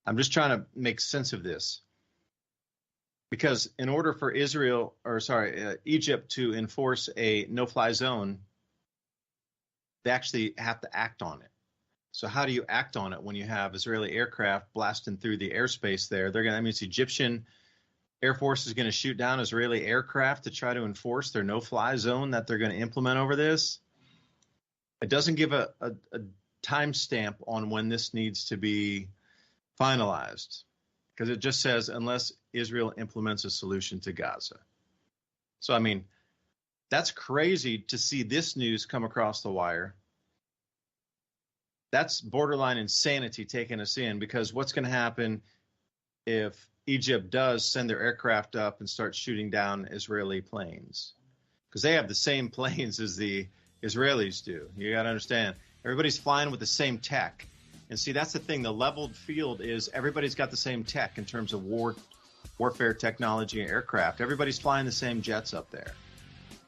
I'm just trying to make sense of this. Because in order for Egypt to enforce a no-fly zone, they actually have to act on it. So how do you act on it when you have Israeli aircraft blasting through the airspace there? That means the Egyptian Air Force is going to shoot down Israeli aircraft to try to enforce their no-fly zone that they're going to implement over this. It doesn't give a timestamp on when this needs to be finalized, because it just says unless Israel implements a solution to Gaza. So, I mean, that's crazy to see this news come across the wire. That's borderline insanity taking us in, because what's going to happen if Egypt does send their aircraft up and start shooting down Israeli planes? Because they have the same planes as the Israelis do. You got to understand, everybody's flying with the same tech. And see, that's the thing. The leveled field is everybody's got the same tech in terms of warfare technology and aircraft. Everybody's flying the same jets up there.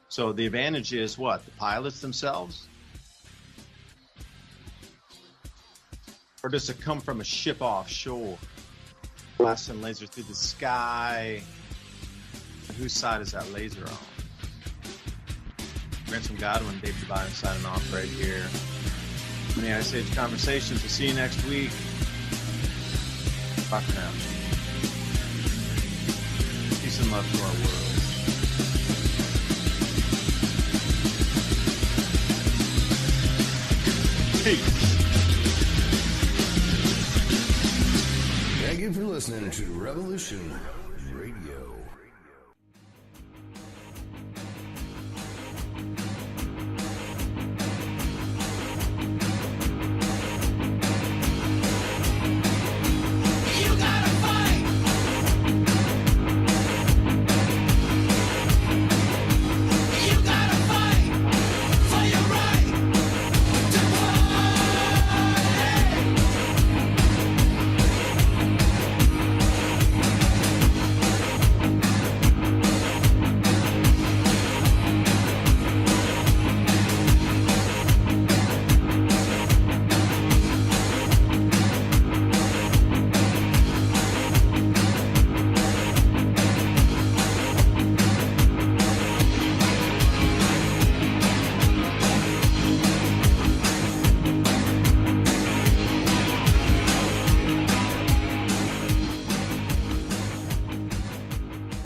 So the advantage is what? The pilots themselves? Or does it come from a ship offshore? Blasting laser through the sky. And whose side is that laser on? Ransom Godwin, Dave DuByne signing off right here. MIAC Conversations. We'll see you next week. Bye for now. Peace and love to our world. Peace. Thank you for listening to Revolution Radio.